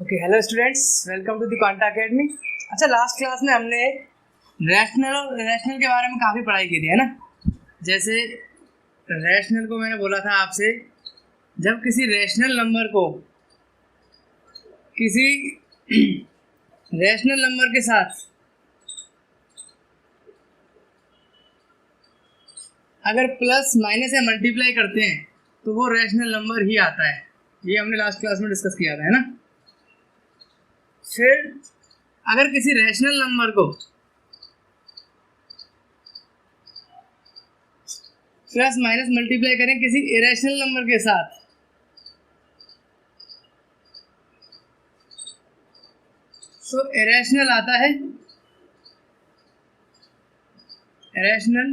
Okay, hello students, welcome to the Quanta academy. अच्छा, last class में हमने rational के बारे में काफ़ी पढ़ाई की थी, है ना। जैसे रैशनल को मैंने बोला था आपसे, जब किसी रैशनल नंबर को किसी रैशनल नंबर के साथ अगर प्लस माइनस या मल्टीप्लाई करते हैं तो वो रैशनल नंबर ही आता है। ये हमने लास्ट क्लास में डिस्कस किया था, है ना। फिर अगर किसी रैशनल नंबर को प्लस माइनस मल्टीप्लाई करें किसी इरेशनल नंबर के साथ, तो इरेशनल आता है। इरेशनल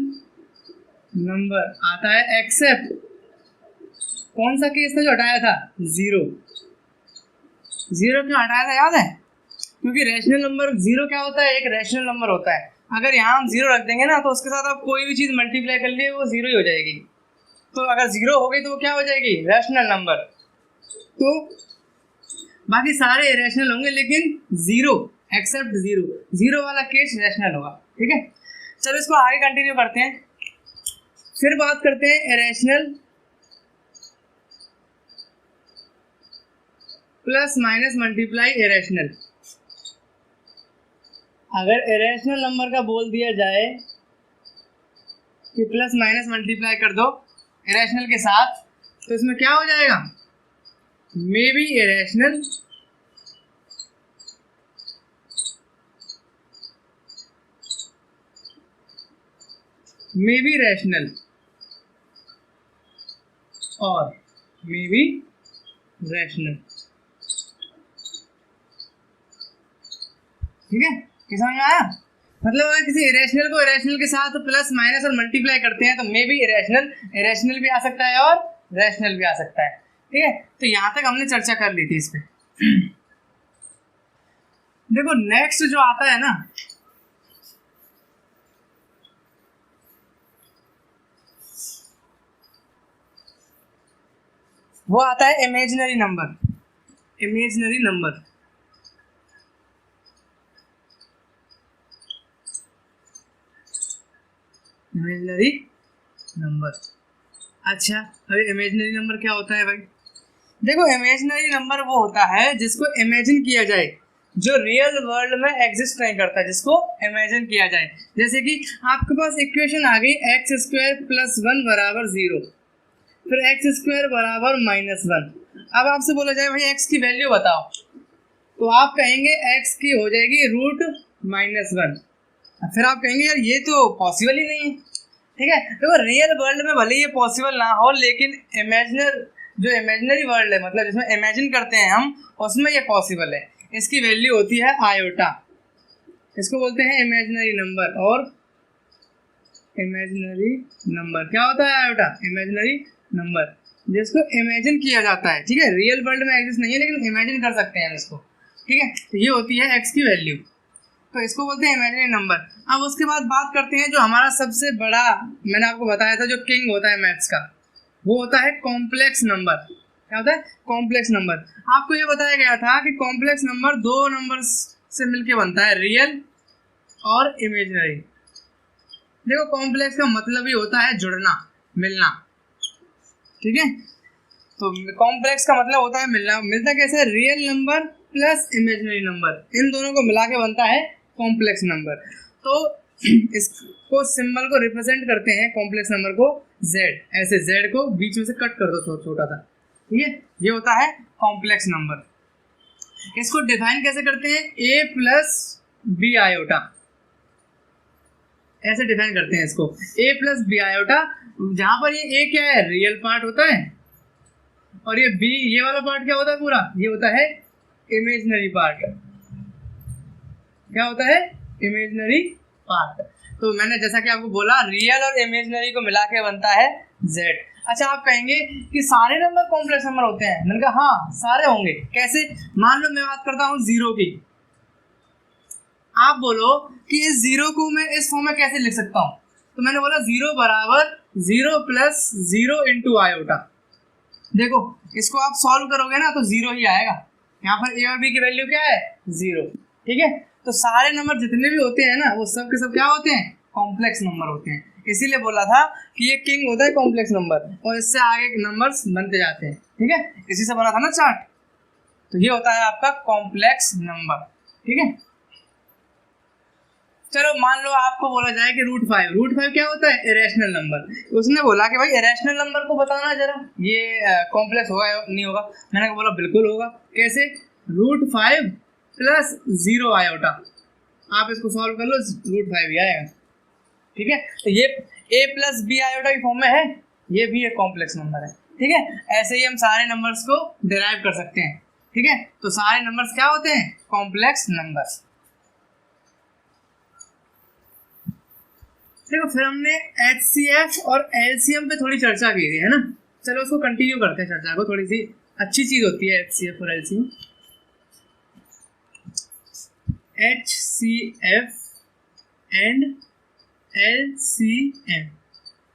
नंबर आता है एक्सेप्ट कौन सा केस था जो हटाया था? जीरो। जीरो क्यों हटाया था याद है? क्योंकि रैशनल नंबर जीरो क्या होता है? एक रैशनल नंबर होता है। अगर यहाँ हम जीरो रख देंगे ना तो उसके साथ आप कोई भी चीज़ मल्टीप्लाई कर लिए वो जीरो ही हो जाएगी। तो अगर जीरो हो गई तो वो क्या हो जाएगी? Rational number. तो बाकी सारे इरेशनल होंगे लेकिन जीरो एक्सेप्ट जीरो, जीरो वाला केस रैशनल होगा। ठीक है, चलो इसको आगे कंटिन्यू करते हैं। फिर बात करते हैं irrational plus minus multiply irrational. अगर इरेशनल नंबर का बोल दिया जाए कि प्लस माइनस मल्टीप्लाई कर दो इरेशनल के साथ, तो इसमें क्या हो जाएगा? May be irrational may be rational और मे बी रैशनल। ठीक है, समझ में आया? मतलब अगर किसी इरेशनल को इरेशनल के साथ प्लस माइनस और मल्टीप्लाई करते हैं तो मे बी इरेशनल भी आ सकता है और रैशनल भी आ सकता है। ठीक है, तो यहां तक हमने चर्चा कर ली थी इस पे। देखो नेक्स्ट जो आता है ना, वो आता है imaginary number. Imaginary number imaginary number. अच्छा, अभी इमेजिनरी नंबर क्या होता है भाई? देखो इमेजिनरी नंबर वो होता है जिसको इमेजिन किया जाए, जो रियल वर्ल्ड में एग्जिस्ट नहीं करता, जिसको इमेजिन किया जाए। जैसे कि आपके पास इक्वेशन आ गई एक्स स्क्वायर प्लस वन बराबर जीरो, फिर एक्स स्क्वायर बराबर माइनस वन। अब आपसे बोला जाए भाई एक्स की वैल्यू बताओ, तो आप कहेंगे एक्स की हो जाएगी रूट माइनस वन। फिर आप कहेंगे यार ये तो पॉसिबल ही नहीं है। ठीक है, देखो रियल वर्ल्ड में भले ये पॉसिबल ना हो, लेकिन इमेजिनरी वर्ल्ड है, मतलब जिसमें इमेजिन करते हैं हम, उसमें ये पॉसिबल है। इसकी वैल्यू होती है आयोटा, इसको बोलते हैं इमेजिनरी नंबर। और इमेजिनरी नंबर क्या होता है? आयोटा इमेजिनरी नंबर जिसको इमेजिन किया जाता है। ठीक है, रियल वर्ल्ड में एग्जिस्ट नहीं है लेकिन इमेजिन कर सकते हैं हम इसको। ठीक है, तो ये होती है एक्स की वैल्यू, तो इसको बोलते हैं इमेजिनरी नंबर। अब उसके बाद बात करते हैं जो हमारा सबसे बड़ा, मैंने आपको बताया था जो किंग होता है मैथ्स का, वो होता है कॉम्प्लेक्स नंबर। क्या होता है? Complex number. आपको ये बताया गया था कि कॉम्प्लेक्स नंबर दो नंबर्स से मिलके बनता है, रियल और इमेजिनरी। देखो कॉम्प्लेक्स का मतलब ही होता है जुड़ना, मिलना। ठीक है, तो कॉम्प्लेक्स का मतलब होता है मिलना। मिलता कैसे है? Real number plus imaginary number, इन दोनों को मिला के बनता है कॉम्प्लेक्स नंबर। तो इसको सिंबल को रिप्रेजेंट करते हैं कॉम्प्लेक्स नंबर को z, ऐसे z को बीच में से कट कर दो छोटा सा। ठीक है, ये होता है कॉम्प्लेक्स नंबर। इसको डिफाइन कैसे करते हैं? a प्लस बी आयोटा, ऐसे डिफाइन करते हैं इसको, a प्लस बी आयोटा। जहां पर ये a क्या है? रियल पार्ट होता है, और ये b, ये वाला पार्ट क्या होता है? पूरा ये होता है इमेजिनरी पार्ट। क्या होता है? Imaginary part. तो मैंने जैसा कि आपको बोला रियल और इमेजिनरी को मिला के बनता है z। अच्छा, आप कहेंगे कि सारे नंबर कॉम्प्लेक्स नंबर होते हैं? मैंने कहा हाँ सारे होंगे। कैसे? मान लो मैं बात करता हूँ जीरो की, आप बोलो कि इस जीरो को मैं इस फॉर्म में कैसे लिख सकता हूँ, तो मैंने बोला जीरो बराबर zero plus zero into iota. देखो इसको आप सॉल्व करोगे ना तो जीरो ही आएगा। यहाँ पर ए और बी की वैल्यू क्या है 0, ठीक है। तो सारे नंबर जितने भी होते हैं ना वो सब के सब क्या होते हैं कॉम्प्लेक्स नंबर होते हैं, इसीलिए बोला था कि ये किंग होता है कॉम्प्लेक्स नंबर और इससे आगे नंबर्स बनते जाते हैं, ठीक है, इसी से बना था ना चार्ट। तो ये होता है आपका कॉम्प्लेक्स नंबर, ठीक है। चलो मान लो आपको बोला जाए कि रूट फाइव क्या होता है इरेशनल नंबर। उसने बोला कि भाई इरेशनल नंबर को बताना जरा, ये कॉम्प्लेक्स होगा नहीं होगा। मैंने बोला बिल्कुल होगा। कैसे? √5 प्लस 0 आयोटा, आप इसको सॉल्व कर लो, √5 ही आएगा, ठीक है। तो ये a प्लस बी आयोटा की फॉर्म में है, ये भी एक कॉम्प्लेक्स नंबर है, ठीक है। ऐसे ही हम सारे नंबर्स को डिराइव कर सकते हैं, ठीक है। तो सारे नंबर्स क्या होते हैं कॉम्प्लेक्स नंबर्स। देखो फिर हमने HCF और LCM पे थोड़ी चर्चा की थी, है ना। चलो उसको कंटिन्यू करते हैं चर्चा को, थोड़ी सी अच्छी चीज होती है HCF और LCM। HCF एंड LCM,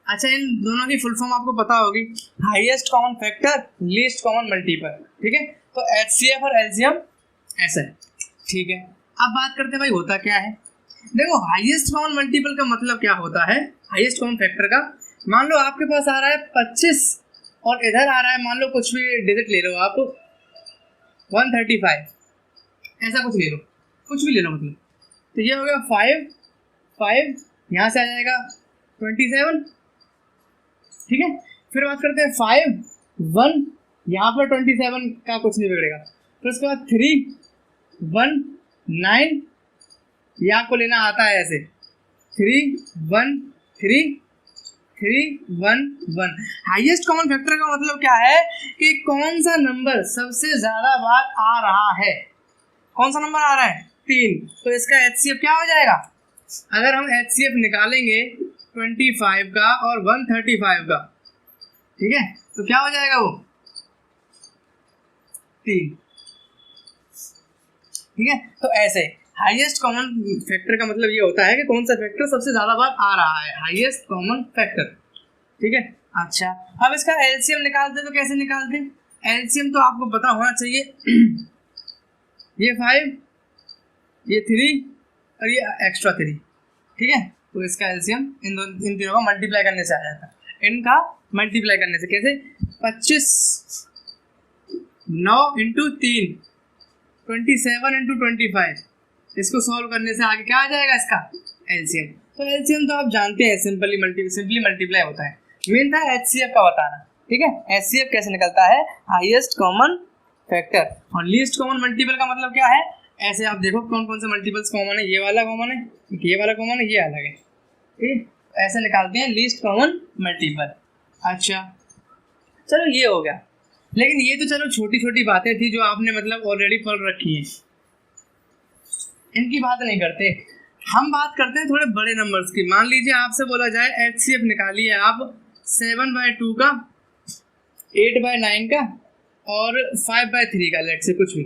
अच्छा इन दोनों की फुल फॉर्म आपको पता होगी, highest common factor, least common multiple, ठीक है। तो HCF और LCM ऐसा है, ठीक है। अब बात करते हैं भाई होता क्या है। देखो हाईएस्ट कॉमन मल्टीपल का मतलब क्या होता है, हाईएस्ट कॉमन फैक्टर का, मान लो आपके पास आ रहा है 25 और इधर आ रहा है मान लो कुछ भी डिजिट ले लो आप 135, ऐसा कुछ ले लो, कुछ भी ले लो मतलब। तो ये हो गया 5 यहाँ से आ जाएगा 27, ठीक है। फिर बात करते हैं 5 1, यहाँ पर 27 का कुछ नहीं बिगड़ेगा। फिर उसके बाद 3 1 9, ये आपको लेना आता है ऐसे 3 1 3 3 1 1। हाईएस्ट कॉमन फैक्टर का मतलब क्या है कि कौन सा नंबर सबसे ज्यादा बार आ रहा है, कौन सा नंबर आ रहा है 3, तो इसका HCF क्या हो जाएगा। अगर हम HCF निकालेंगे 25 का और 135 का, ठीक है, तो क्या हो जाएगा वो 3, ठीक है। तो ऐसे हाईएस्ट कॉमन फैक्टर का मतलब ये होता है कि कौन सा फैक्टर सबसे ज्यादा बार आ रहा है, हाईएस्ट कॉमन फैक्टर, ठीक है। अच्छा अब इसका LCM निकालते तो कैसे निकालते, LCM तो आपको पता होना चाहिए ये 5 ये 3 और ये एक्स्ट्रा 3, ठीक है। तो इसका LCM इन तीनों का मल्टीप्लाई करने से आ जाता है, इनका मल्टीप्लाई करने से। कैसे? 25 9 × 3 27 × 25, इसको सॉल्व करने से आगे क्या आ जाएगा इसका LCM। तो LCM तो आप जानते हैं सिंपली मल्टीप्लाई होता है, मेन था HCF का बताना, ठीक है। HCF कैसे निकलता है हाईएस्ट कॉमन फैक्टर, और लीस्ट कॉमन मल्टीपल का मतलब क्या है, ऐसे आप देखो कौन कौन से मल्टीपल्स कॉमन है, ये वाला कॉमन है, ये वाला कॉमन है, ये अलग है, ठीक है। ऐसे निकालते हैं लीस्ट कॉमन मल्टीपल। अच्छा चलो ये हो गया, लेकिन ये तो चलो छोटी छोटी बातें थी जो आपने मतलब ऑलरेडी पढ़ रखी है, इनकी बात नहीं करते। हम बात करते हैं थोड़े बड़े नंबर्स की। मान लीजिए आपसे बोला जाए HCF निकालिए आप 7/2 का, 8/9 का और 5/3 का, लेट से कुछ भी,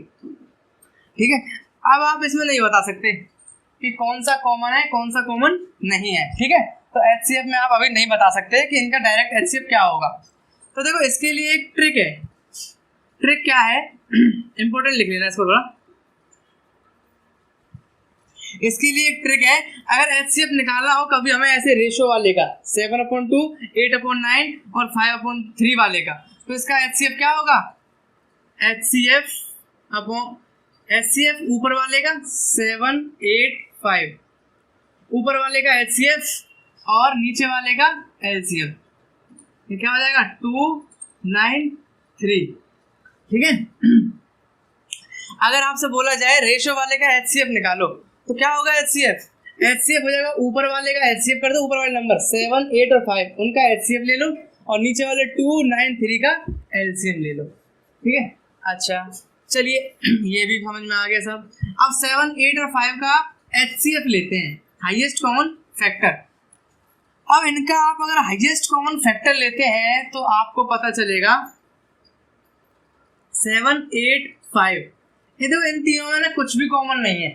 ठीक है। अब आप इसमें नहीं बता सकते कि कौन सा कॉमन है कौन सा कॉमन नहीं है, ठीक है। तो HCF में आप अभी नहीं बता सकते कि इनका डायरेक्ट HCF क्या होगा। तो देखो इसके लिए एक ट्रिक है। ट्रिक क्या है इंपॉर्टेंट लिख लेना इसको थोड़ा। इसके लिए एक ट्रिक है, अगर HCF निकालना हो कभी हमें ऐसे रेशो वाले का 7/2 8/9 और 5/3 वाले का, तो इसका HCF क्या होगा, HCF ऊपर वाले का 7 8 5, ऊपर वाले का HCF और नीचे वाले का LCM, ये क्या हो जाएगा 2 9 3, ठीक है। अगर आपसे बोला जाए रेशो वाले का HCF निकालो तो क्या होगा HCF हो जाएगा ऊपर वाले का HCF कर दो, ऊपर वाले नंबर 7 8 और 5 उनका HCF ले लो और नीचे वाले 2 9 3 का LCM ले लो, ठीक है। अच्छा चलिए ये भी समझ में आ गया सब। अब 7 8 और 5 का HCF लेते हैं, हाईएस्ट कॉमन फैक्टर। अब इनका आप अगर हाईएस्ट कॉमन फैक्टर लेते हैं तो आपको पता चलेगा 7 8 5, ये देखो इन तीनों में ना कुछ भी कॉमन नहीं है,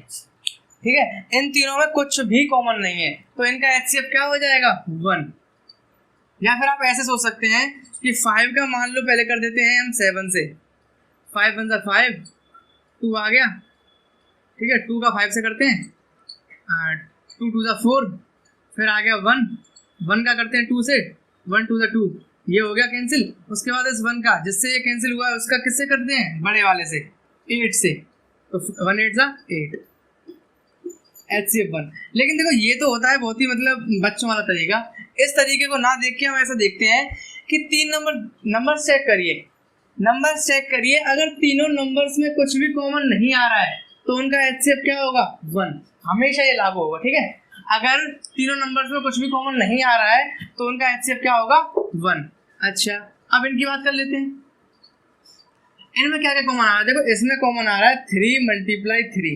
ठीक है, इन तीनों में कुछ भी कॉमन नहीं है, तो इनका HCF क्या हो जाएगा 1। या फिर आप ऐसे सोच सकते हैं कि 5 का मान लो पहले कर देते हैं हम 7 से, 5 1 5 2 आ गया, ठीक है, 2 का 5 से करते हैं, 2 2 4, फिर आ गया 1, 1 का करते हैं 2 से, 1 2 2, ये हो गया कैंसिल। उसके बाद इस 1 का जिससे ये कैंसिल हुआ है उसका किससे करते हैं, बड़े वाले से, 8 से, तो 1 8 8, HCF 1। लेकिन देखो ये तो होता है बहुत ही मतलब बच्चों वाला तरीका, इस तरीके को ना देख के हम ऐसा देखते हैं कि 3 नंबर चेक करिए, नंबर चेक करिए, अगर तीनों नंबर्स में कुछ भी कॉमन नहीं आ रहा है तो उनका HCF क्या होगा, 1, हमेशा ये लागू होगा, ठीक है। अगर तीनों नंबर्स में कुछ भी कॉमन नहीं आ रहा है तो उनका HCF क्या होगा, 1। अच्छा, अब इनकी बात कर लेते हैं, इनमें क्या क्या कॉमन आ रहा है। देखो इसमें कॉमन आ रहा है 3 × 3,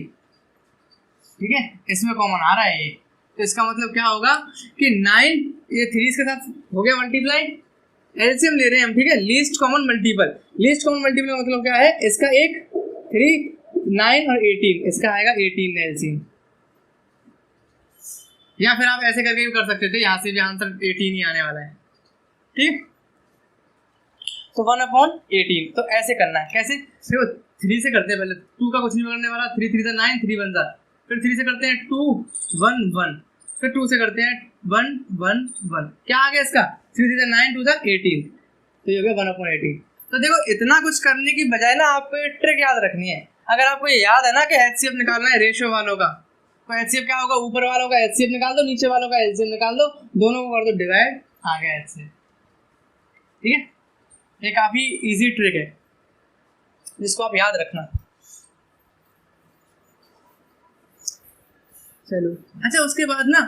ठीक है, इसमें कॉमन आ रहा है ये, तो इसका मतलब क्या होगा कि 9, ये 3 इसके साथ हो गया मल्टीप्लाई, एलसीएम ले रहे हैं हम, ठीक है, least common multiple. Least common multiple का मतलब क्या है, इसका एक 3, 9 और 18, इसका आएगा 18 एलसीएम। या फिर आप ऐसे करके भी कर सकते थे, यहाँ से भी आंसर 18 ही आने वाला है, ठीक। तो 1/18, तो ऐसे करना है, कैसे, देखो 3 से करते हैं पहले, 2 का कुछ नहीं करने वाला, 3 3 से 9, 3 1 जार, फिर 3 से करते हैं 2 1 1, फिर 2 से करते हैं 1 1 1, क्या आ गया इसका, 3 3 से 9, 2 18, तो ये हो गया 1/18। तो देखो इतना कुछ करने की बजाय ना आपको ट्रिक याद रखनी है। अगर आपको ये याद है ना कि HCF निकालना है रेशियो वालों का, तो HCF क्या होगा, ऊपर वालों का HCF निकाल दो, नीचे वालों का LCM निकाल दो, दोनों को कर दो डिवाइड, आ गया HCF, ठीक है। ये काफी इजी ट्रिक है जिसको आप याद रखना। चलो अच्छा, उसके बाद ना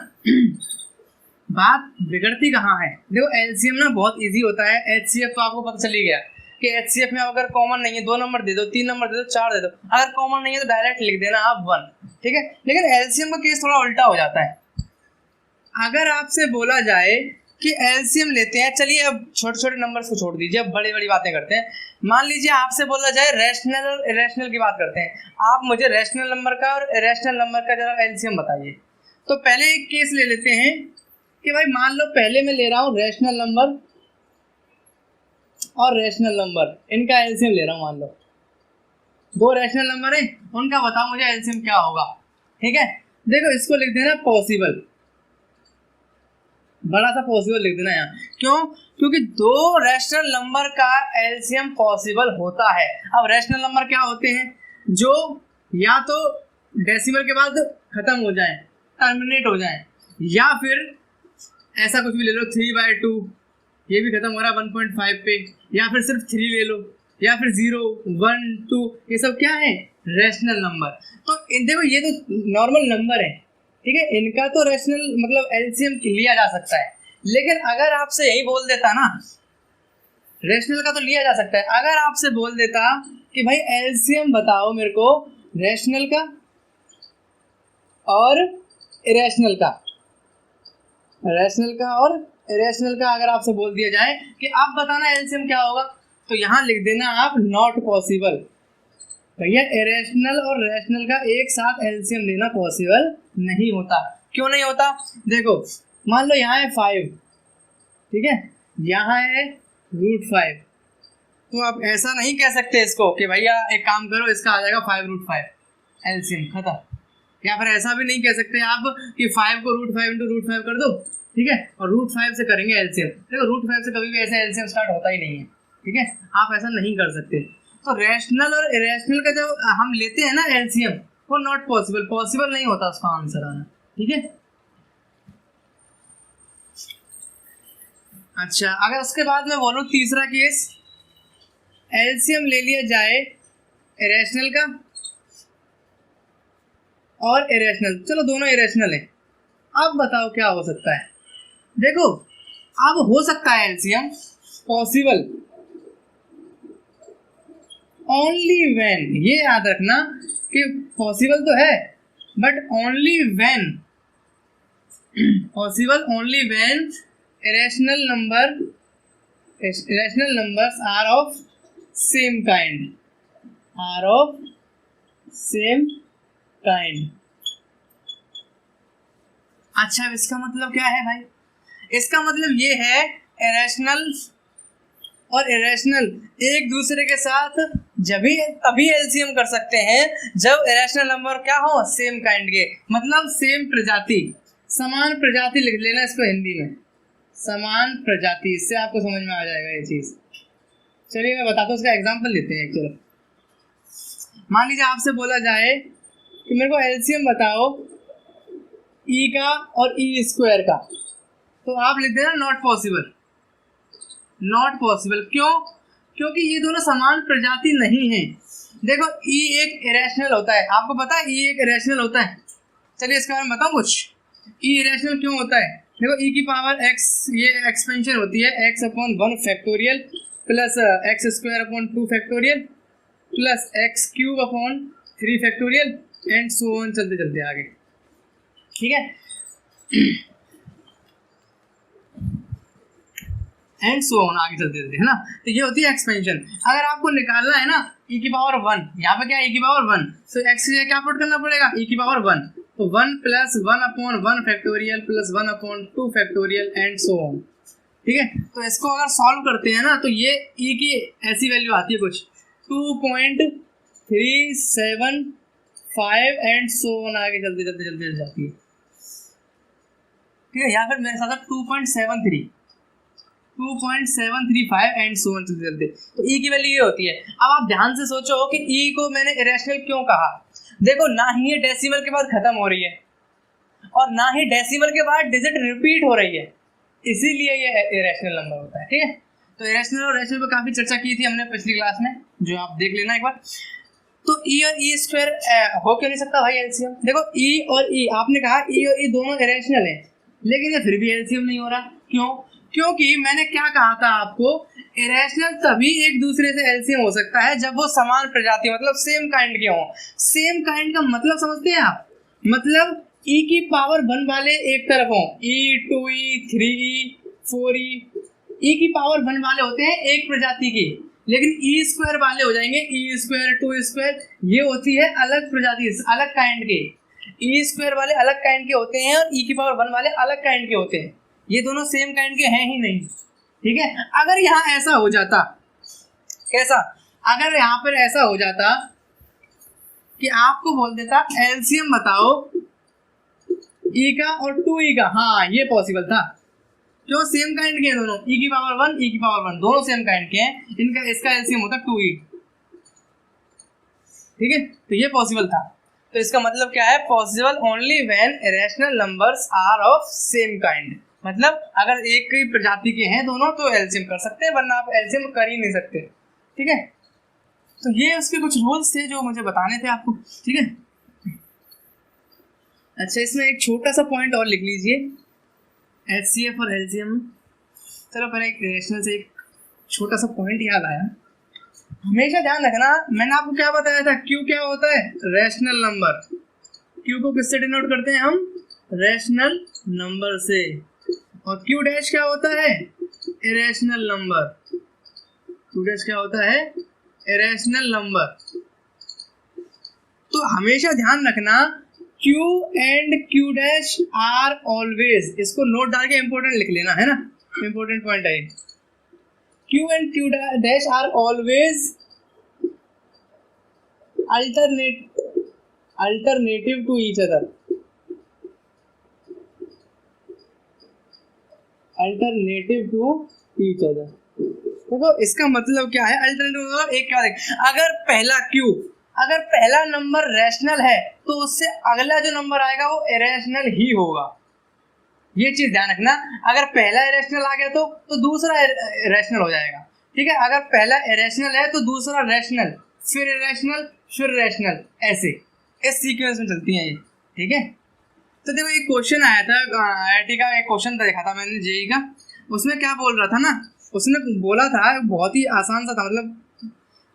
बात बिगड़ती कहाँ है, देखो एलसीएम ना बहुत इजी होता है, एचसीएफ तो आपको पता चल ही गया कि एचसीएफ में अगर कॉमन नहीं है 2 नंबर दे दो, 3 नंबर दे दो, 4 दे दो, अगर कॉमन नहीं है तो डायरेक्ट लिख देना आप 1, ठीक है। लेकिन एलसीएम का केस थोड़ा उल्टा हो जाता है। अगर आपसे बोला जाए कि एलसीएम लेते हैं, चलिए अब छोटे छोटे नंबर्स को छोड़ दीजिए, अब बड़ी बड़ी बातें करते हैं। मान लीजिए आपसे बोला जाए रैशनल और इरेशनल की बात करते हैं, आप मुझे रैशनल नंबर का और इरेशनल नंबर का जरा एलसीएम बताइए। तो पहले एक केस ले लेते हैं कि भाई मान लो पहले मैं ले रहा हूँ रैशनल नंबर और रैशनल नंबर, इनका एलसीएम ले रहा हूँ, मान लो 2 रैशनल नंबर है, उनका बताओ मुझे एलसीएम क्या होगा, ठीक है। देखो इसको लिख देना पॉसिबल, बड़ा सा पॉसिबल लिख देना यहाँ, क्यों, क्योंकि 2 रैशनल नंबर का एलसीएम पॉसिबल होता है। अब रैशनल नंबर क्या होते हैं, जो या तो डेसिमल के बाद खत्म हो जाए, टर्मिनेट हो जाए, या फिर ऐसा कुछ भी ले लो 3/2, ये भी खत्म हो रहा है 1.5 पे, या फिर सिर्फ 3 ले लो, या फिर 0 1 2, ये सब क्या है, रैशनल नंबर। तो देखो ये तो नॉर्मल नंबर है, ठीक है, इनका तो रैशनल मतलब एलसीएम लिया जा सकता है। लेकिन अगर आपसे यही बोल देता ना, रैशनल का तो लिया जा सकता है, अगर आपसे बोल देता कि भाई एलसीएम बताओ मेरे को रैशनल का और इरेशनल का, रैशनल का और इरेशनल का अगर आपसे बोल दिया जाए कि आप बताना एलसीएम क्या होगा, तो यहाँ लिख देना आप नॉट पॉसिबल। भैया इरेशनल और रैशनल का एक साथ एलसीएम लेना पॉसिबल नहीं होता। क्यों नहीं होता, देखो मान लो यहाँ है 5, ठीक है, यहाँ है √5, तो आप ऐसा नहीं कह सकते इसको कि भैया एक काम करो इसका आ जाएगा 5√5 एलसीएम खत्म। या फिर ऐसा भी नहीं कह सकते आप कि 5 को √5 × √5 कर दो, ठीक है, और √5 से करेंगे एलसीएम। देखो √5 से कभी भी ऐसे एलसीएम स्टार्ट होता ही नहीं है, ठीक है, आप ऐसा नहीं कर सकते। तो रैशनल और इरेशनल का जब हम लेते हैं ना एलसीएम, वो नॉट पॉसिबल, पॉसिबल नहीं होता उसका आंसर आना, ठीक है। अच्छा, अगर उसके बाद मैं बोलूँ तीसरा केस, एलसीएम ले लिया जाए इरेशनल का और इरेशनल, चलो दोनों इरेशनल है, अब बताओ क्या हो सकता है। देखो अब हो सकता है एलसीएम पॉसिबल ओनली व्हेन, ये याद रखना कि पॉसिबल तो है but only when, possible only when irrational numbers are of same kind, are of same kind. अच्छा, इसका मतलब क्या है भाई, इसका मतलब ये है इरेशनल और इरेशनल एक दूसरे के साथ जब ही तभी एलसीएम कर सकते हैं जब इरेशनल नंबर क्या हो, सेम काइंड के, मतलब सेम प्रजाति, समान प्रजाति लिख लेना इसको हिंदी में, समान प्रजाति, इससे आपको समझ में आ जाएगा ये चीज। चलिए मैं बताता हूँ, उसका एग्जांपल लेते हैं। चलो मान लीजिए आपसे बोला जाए कि मेरे को एलसीएम बताओ ई का और ई स्क्वायर का, तो आप लिख देना नॉट पॉसिबल, नॉट पॉसिबल। क्यों? क्योंकि ये दोनों समान प्रजाति नहीं है। देखो ई एक इरेशनल होता है, आपको पता है ई एक इरेशनल होता है। चलिए इसके बारे में बताऊं कुछ, ई इरेशनल क्यों होता है। देखो ई की पावर एक्स, ये एक्सपेंशन होती है x upon 1 factorial plus x square upon 2 factorial plus x cube upon 3 factorial and so on, चलते चलते आगे, ठीक है, एंड सो ऑन, आगे चलते चलते, है ना। तो ये होती है एक्सपेंशन। अगर आपको निकालना है ना e की पावर 1, यहाँ पे क्या है e की पावर 1, तो x से क्या पुट करना पड़ेगा e की पावर 1, तो 1 plus 1 upon 1 factorial plus 1 upon 2 factorial and so on, ठीक है। तो इसको अगर सॉल्व करते हैं ना तो ये e की ऐसी वैल्यू आती है कुछ 2.375 एंड सो ऑन, आगे चलते चलते चलते जाती है, ठीक है। या फिर मेरे साथ 2.735 एंड सो ऑन चलते चलते, तो ई की वैल्यू ये होती है। अब आप ध्यान से सोचो कि ई को मैंने इरेशनल क्यों कहा। देखो ना ही ये डेसिमल के बाद खत्म हो रही है और ना ही डेसिमल के बाद डिजिट रिपीट हो रही है, इसीलिए ये इरेशनल नंबर होता है, ठीक है। तो इरेशनल और रेशनल पे काफी चर्चा की थी हमने पिछली क्लास में, जो आप देख लेना एक बार। तो ई और ई स्क्वायर हो क्यों नहीं सकता भाई एलसीएम। देखो ई और ई, आपने कहा ई और ई दोनों इरेशनल है, लेकिन ये फिर भी एलसीएम नहीं हो रहा। क्यों? क्योंकि मैंने क्या कहा था आपको, इरेशनल तभी एक दूसरे से एलसीएम हो सकता है जब वो समान प्रजाति, मतलब सेम काइंड के हों। सेम काइंड का मतलब समझते हैं आप, मतलब e की पावर 1 वाले एक तरफ हों, e 2e 3e 4e, e की पावर 1 वाले होते हैं एक प्रजाति के, लेकिन e स्क्वायर वाले हो जाएंगे e स्क्वायर 2 स्क्वायर, ये होती है अलग प्रजाति, अलग काइंड के। e स्क्वायर वाले अलग काइंड के होते हैं और e की पावर 1 वाले अलग काइंड के होते हैं, ये दोनों सेम काइंड के हैं ही नहीं, ठीक है। अगर यहाँ ऐसा हो जाता, कैसा, अगर यहाँ पर ऐसा हो जाता कि आपको बोल देता एलसीएम बताओ e का और 2e का, हाँ ये पॉसिबल था। क्यों? सेम काइंड के हैं दोनों, e की पावर 1 e की पावर 1 दोनों सेम काइंड के हैं, इनका इसका एलसीएम होता 2e, ठीक है। तो ये पॉसिबल था। तो इसका मतलब क्या है, possible only when irrational numbers are of same kind, मतलब अगर एक ही प्रजाति के हैं दोनों तो एलसीएम कर सकते हैं, वरना आप एलसीएम कर ही नहीं सकते, ठीक है। तो ये उसके कुछ रूल्स थे जो मुझे बताने थे आपको, ठीक है। अच्छा इसमें एक छोटा सा पॉइंट और लिख लीजिए, एचसीएफ और एलसीएम। चलो पहले एक रेशनल से एक छोटा सा पॉइंट याद आया, हमेशा ध्यान रखना, मैंने आपको क्या बताया था, क्यू क्या होता है, रैशनल नंबर। क्यू को किससे डिनोट करते हैं हम, रैशनल नंबर से, और क्यू डैश क्या होता है, इरेशनल नंबर। क्यू डैश क्या होता है, इरेशनल नंबर। तो हमेशा ध्यान रखना Q and Q dash are always, इसको नोट डाल के इंपॉर्टेंट लिख लेना, है ना, इंपॉर्टेंट पॉइंट है। Q and Q dash are always alternative to each other. Alternative to each other. देखो इसका मतलब क्या है, अल्टरनेटिव मतलब एक क्या है, अगर पहला Q, अगर पहला नंबर रैशनल है तो उससे अगला जो नंबर आएगा वो इरेशनल ही होगा। ये चीज ध्यान रखना, अगर पहला इरेशनल आ गया तो दूसरा रैशनल हो जाएगा, ठीक है। अगर पहला इरेशनल है तो दूसरा रैशनल, फिर इरेशनल, फिर रैशनल, ऐसे इस सीक्वेंस में चलती हैं ये, ठीक है। तो देखो एक क्वेश्चन आया था आईआईटी का, एक क्वेश्चन देखा था मैंने जेई का, उसमें क्या बोल रहा था ना, उसने बोला था बहुत ही आसान सा था, मतलब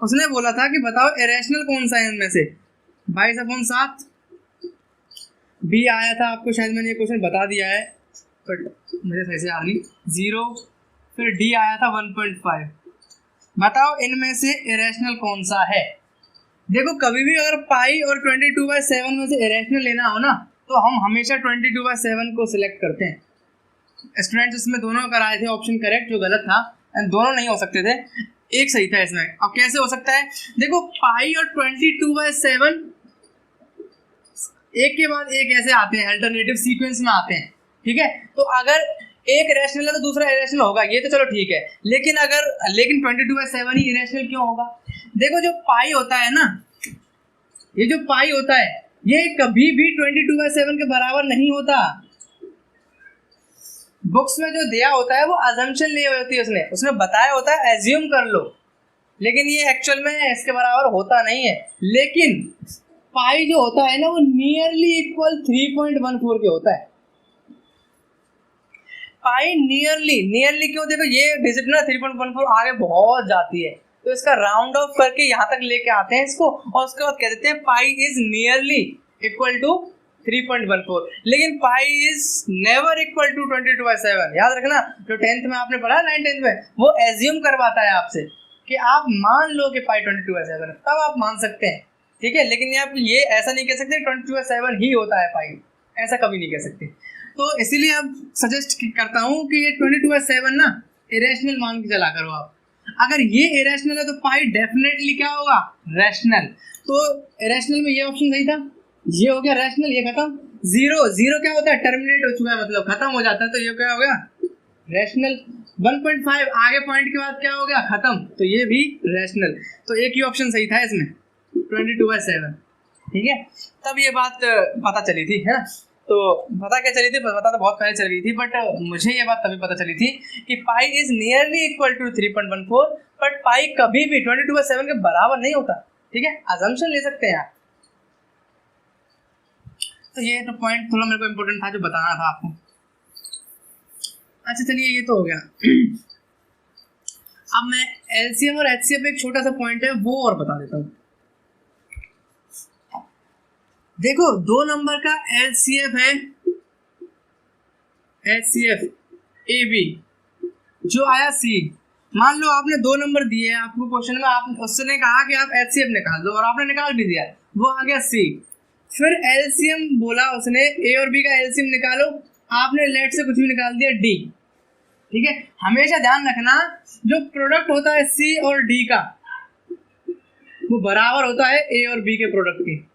उसने बोला था कि बताओ इरेशनल कौन सा है इनमें से, 22/7 बी आया था, आपको शायद मैंने ये क्वेश्चन बता दिया है बट मुझे सही से याद नहीं, 0, फिर डी आया था 1.5। बताओ इनमें से इरेशनल कौन सा है। देखो कभी भी अगर पाई और 22/7 में से इरेशनल लेना हो ना तो हम हमेशा 22/7 को सिलेक्ट करते हैं। स्टूडेंट्स इसमें दोनों कराए थे ऑप्शन करेक्ट, जो गलत था, एंड दोनों नहीं हो सकते थे। एक सही था इसमें। अब कैसे हो सकता है, देखो पाई और 22/7 एक के बाद एक ऐसे आते हैं, अल्टरनेटिव सीक्वेंस में आते हैं, ठीक है। तो अगर एक इरेशनल है तो दूसरा इरेशनल होगा, ये तो चलो ठीक है, लेकिन 22/7 ही इरेशनल क्यों होगा? देखो जो पाई होता है ना, ये जो पाई होता है ये कभी भी 22/7 के बराबर नहीं होता। बुक्स में जो दिया होता है वो अजम्पशन ली होती है, उसने बताया होता है एज्यूम कर लो, लेकिन ये एक्चुअल में इसके बराबर होता नहीं है। लेकिन पाई जो होता है ना वो नियरली इक्वल 3.14 के होता है। पाई नियरली क्यों? देखो ये डिजिट ना 3.14 आगे बहुत जाती है, तो इसका राउंड ऑफ करके यहाँ तक लेके आते हैं इसको, और उसके बाद कह देते हैं pi is nearly equal to 3.14। लेकिन pi is never equal to 22/7। याद रखना, जो 10th में आपने पढ़ा 9th में, वो एज्यूम करवाता है आपसे कि आप मान लो कि पाई 22/7, तब आप मान सकते हैं, ठीक है। लेकिन आप ये ऐसा नहीं कह सकते 22/7 ही होता है पाई, ऐसा कभी नहीं कह सकते। तो इसीलिए अब सजेस्ट करता हूँ कि ये 22/7 ना इरेशनल मान के चला करो आप। अगर ये इरेशनल है तो पाई डेफिनेटली क्या होगा? रैशनल। तो इरेशनल में ये ऑप्शन सही था, ये हो गया रैशनल, ये खत्म। जीरो क्या होता है? टर्मिनेट हो चुका है, मतलब खत्म हो जाता है, तो ये क्या हो गया? रैशनल। 1.5 आगे पॉइंट के बाद क्या हो गया? खत्म, तो ये भी रैशनल। तो एक ही ऑप्शन सही था इसमें, 22/7, ठीक है। तब ये बात पता चली थी, है ना। तो पता क्या चली थी? पता तो बहुत पहले चल गई थी, बट मुझे ये बात तभी पता चली थी कि pi is nearly equal to 3.14, but pi कभी भी 22/7 के बराबर नहीं होता, ठीक है। अजम्पशन ले सकते हैं आप। तो ये तो पॉइंट थोड़ा मेरे को इम्पोर्टेंट था जो बताना था आपको। अच्छा चलिए, ये तो हो गया। अब मैं एलसीएम और एचसीएफ एक छोटा सा पॉइंट है वो और बता देता हूँ। देखो 2 नंबर का एलसीएफ है, एचसीएफ ए बी, जो आया सी। मान लो आपने 2 नंबर दिए आपको क्वेश्चन में, आप उसने कहा कि आप एचसीएफ निकाल दो, और आपने निकाल भी दिया, वो आ गया सी। फिर एलसीएम बोला उसने, ए और बी का एलसीएम निकालो, आपने लेट से कुछ भी निकाल दिया, डी, ठीक है। हमेशा ध्यान रखना जो प्रोडक्ट होता है सी और डी का, वो बराबर होता है ए और बी के प्रोडक्ट के।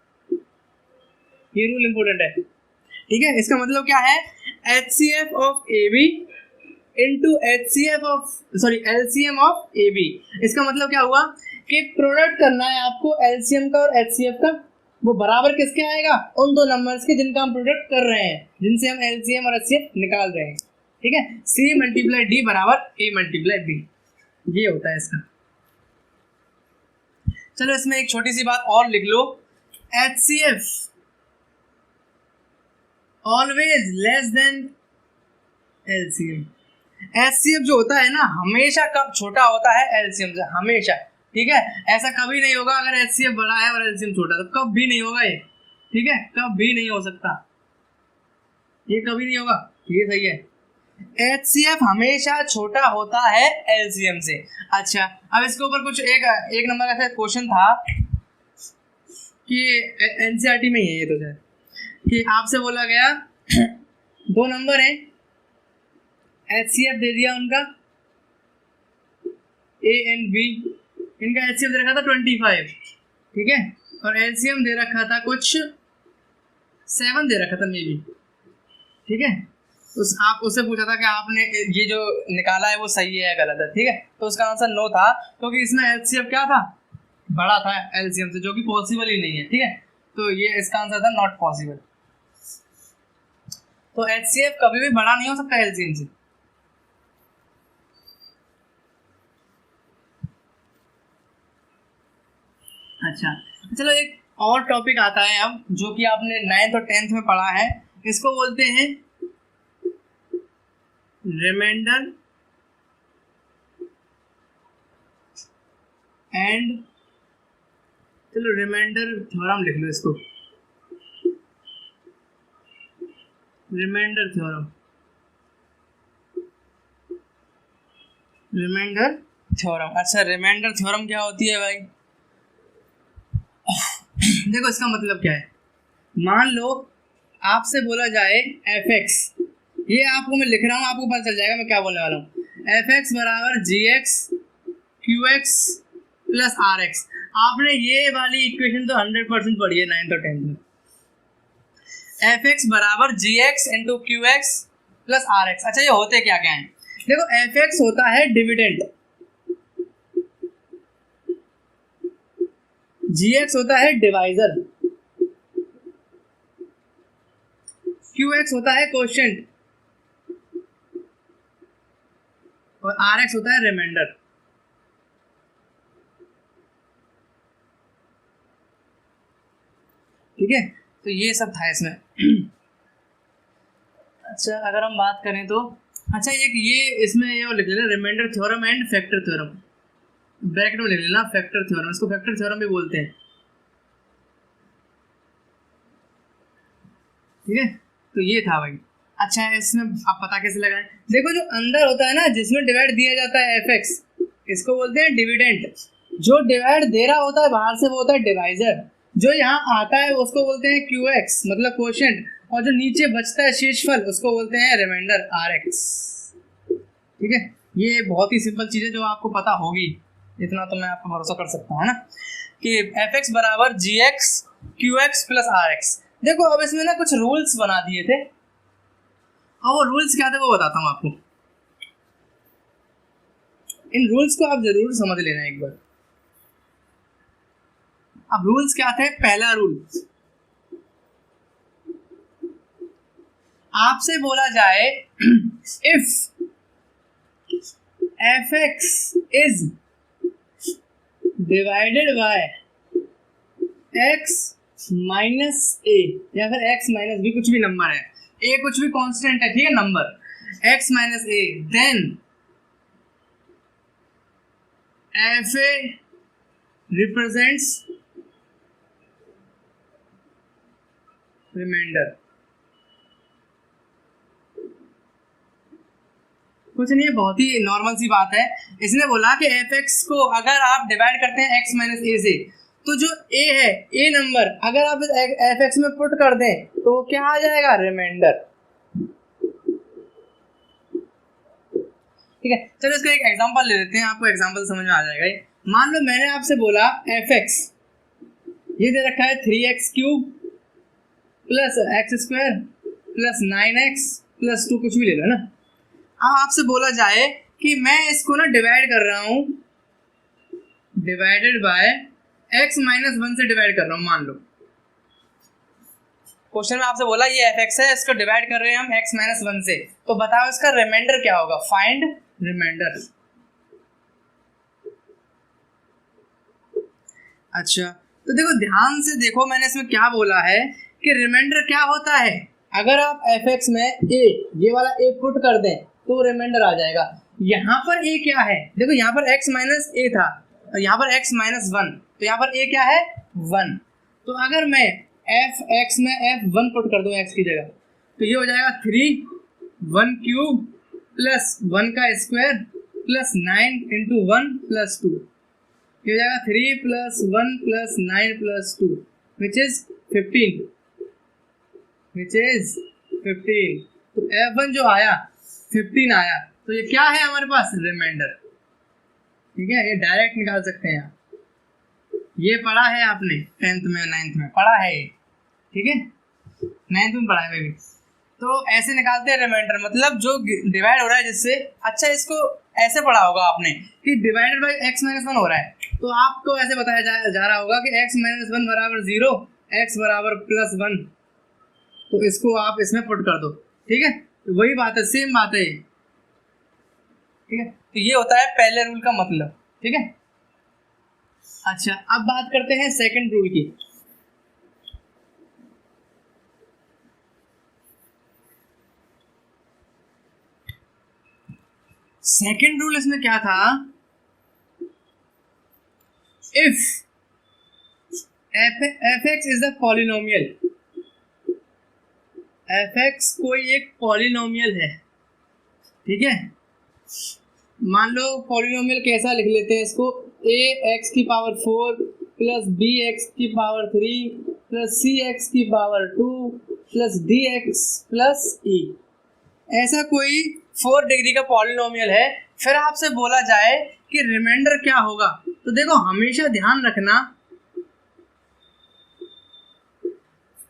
ये रूल इंपॉर्टेंट है, ठीक है। इसका मतलब क्या है? HCF of AB into LCM of AB। इसका मतलब क्या हुआ कि प्रोडक्ट करना है आपको LCM का और HCF का, वो बराबर किसके आएगा? उन 2 नंबर्स के जिनका हम प्रोडक्ट कर रहे हैं, जिनसे हम LCM और HCF निकाल रहे हैं, ठीक है। C × D बराबर A × B, ये होता है इसका। चलो इसमें एक छोटी सी बात और लिख लो, HCF always less than LCM। HCF जो होता है ना, हमेशा कब छोटा होता है LCM से, हमेशा, ठीक है। ऐसा कभी नहीं होगा अगर HCF बड़ा है और LCM छोटा, तो कभी नहीं होगा ये, ठीक है, कभी नहीं हो सकता, ये कभी नहीं होगा, ये सही है। HCF हमेशा छोटा होता है LCM से। अच्छा, अब इसके ऊपर कुछ एक नंबर का क्वेश्चन था कि NCERT में ही है ये, तो शायद कि आपसे बोला गया 2 नंबर है, HCF दे दिया उनका A एंड B, इनका HCF दे रखा था 25, ठीक है, और LCM दे रखा था कुछ 7 दे रखा था मे बी, ठीक है। आप उससे पूछा था कि आपने ये जो निकाला है वो सही है या गलत है, ठीक है। तो उसका आंसर नो था, क्योंकि इसमें HCF क्या था? बड़ा था LCM से, जो कि पॉसिबल ही नहीं है, ठीक है। तो ये इसका आंसर था नॉट पॉसिबल। तो HCF कभी भी बड़ा नहीं हो सकता LCM से। अच्छा चलो, एक और टॉपिक आता है अब, जो कि आपने 9th और 10th में पढ़ा है, इसको बोलते हैं रिमाइंडर एंड, चलो रिमाइंडर थ्योरम लिख लो इसको, रिमाइंडर थ्योरम, रिमाइंडर थ्योरम। अच्छा, रिमाइंडर थ्योरम क्या होती है भाई? देखो इसका मतलब क्या है, मान लो आपसे बोला जाए fx, ये आपको मैं लिख रहा हूँ, आपको पता चल जाएगा मैं क्या बोलने वाला हूँ। fx बराबर gx QX प्लस RX। आपने ये वाली इक्वेशन तो 100% पढ़ी है 9th और 10th में। fx बराबर gx into QX plus RX। अच्छा, ये होते क्या क्या हैं? देखो, fx होता है डिविडेंड, gx होता है डिवाइजर, QX होता है कोशेंट और RX होता है रिमाइंडर। ठीक है, तो ये सब था इसमें। अच्छा, अगर हम बात करें तो अच्छा, एक ये इसमें ये लिख लेना remainder theorem and factor theorem, bracket में लिख लेना फैक्टर थ्योरम, इसको फैक्टर थ्योरम भी बोलते हैं। ठीक है, तो ये था भाई। अच्छा, इसमें आप पता कैसे लगाएं? देखो, जो अंदर होता है ना, जिसमें डिवाइड दिया जाता है fx, इसको बोलते हैं डिविडेंड। जो डिवाइड दे रहा होता है बाहर से वो होता है डिवाइजर। जो यहाँ आता है उसको बोलते हैं QX मतलब कोशेंट, और जो नीचे बचता है शेषफल उसको बोलते हैं रिमाइंडर RX। ठीक है, ये बहुत ही सिंपल चीज़ है जो आपको पता होगी, इतना तो मैं आपको भरोसा कर सकता हूँ ना, कि fx बराबर gx QX प्लस RX। देखो, अब इसमें ना कुछ रूल्स बना दिए थे, और वो रूल्स क्या थे वो बताता हूँ आपको। इन रूल्स को आप जरूर समझ लेना एक बार। अब रूल्स क्या थे? पहला रूल, आपसे बोला जाए if fx is divided by x minus a या फिर x माइनस b, कुछ भी नंबर है, a कुछ भी कांस्टेंट है, ठीक है, number x minus a, then fa represents remainder. कुछ नहीं है, बहुत ही नॉर्मल सी बात है। इसने बोला कि fx को अगर आप डिवाइड करते हैं x माइनस a से, तो जो a है, a नंबर अगर आप fx में पुट कर दें तो क्या आ जाएगा? रिमाइंडर। ठीक है, चलो इसका एक एग्जांपल ले लेते हैं, आपको एग्जांपल समझ में आ जाएगा। मान लो मैंने आपसे बोला fx, ये दे रखा है 3x cube plus x square plus 9x plus 2, कुछ भी ले लो ना। अब आपसे बोला जाए कि मैं इसको ना डिवाइड कर रहा हूं, डिवाइडेड बाय x माइनस 1 से डिवाइड कर रहा हूं। मान लो क्वेश्चन में आपसे बोला ये fx है, इसको डिवाइड कर रहे हैं हम x माइनस 1 से, तो बताओ इसका रिमाइंडर क्या होगा? Find remainder. अच्छा, तो देखो ध्यान से देखो, मैंने इसमें क्या बोला है कि रिमाइंडर क्या होता है। अगर आप fx में a, ये वाला a पुट कर दें तो रिमाइंडर आ जाएगा। यहाँ पर a क्या है? देखो, यहाँ पर x माइनस a था और यहाँ पर x माइनस 1, तो यहाँ पर a क्या है? 1। तो अगर मैं fx में f1 पुट कर दूं x की जगह, तो ये हो जाएगा 3 1 क्यूब प्लस 1 का स्क्वायर प्लस 9 इंटू 1 प्लस 2, ये हो जाएगा 3 plus 1 plus 9 plus 2 which is 15, which is 15। तो f1 जो आया 15 आया, तो ये क्या है हमारे पास? रिमाइंडर। ठीक है, ये डायरेक्ट निकाल सकते हैं आप, ये पढ़ा है आपने 10th में 9th में पढ़ा है ये, ठीक है, 9th में पढ़ा है भी। तो ऐसे निकालते हैं रिमाइंडर, मतलब जो डिवाइड हो रहा है जिससे। अच्छा, इसको ऐसे पढ़ा होगा आपने कि डिवाइडेड बाय x माइनस 1 हो रहा है, तो आपको ऐसे बताया जा रहा होगा कि x माइनस 1 बराबर 0, x बराबर प्लस 1, तो इसको आप इसमें पुट कर दो। ठीक है, तो वही बात है, सेम बात है ये। ठीक है, तो ये होता है पहले रूल का मतलब। ठीक है, अच्छा अब बात करते हैं सेकंड रूल की। सेकंड रूल इसमें क्या था? If fx is a polynomial, fx कोई एक पॉलिनोमियल है, ठीक है, मान लो पॉलिनोमियल कैसा लिख लेते हैं इसको, ax की पावर 4 प्लस bx की पावर 3 प्लस cx की power 2 plus dx plus e। ऐसा कोई 4 डिग्री का पॉलिनोमियल है फिर आपसे बोला जाए कि रिमाइंडर क्या होगा, तो देखो हमेशा ध्यान रखना,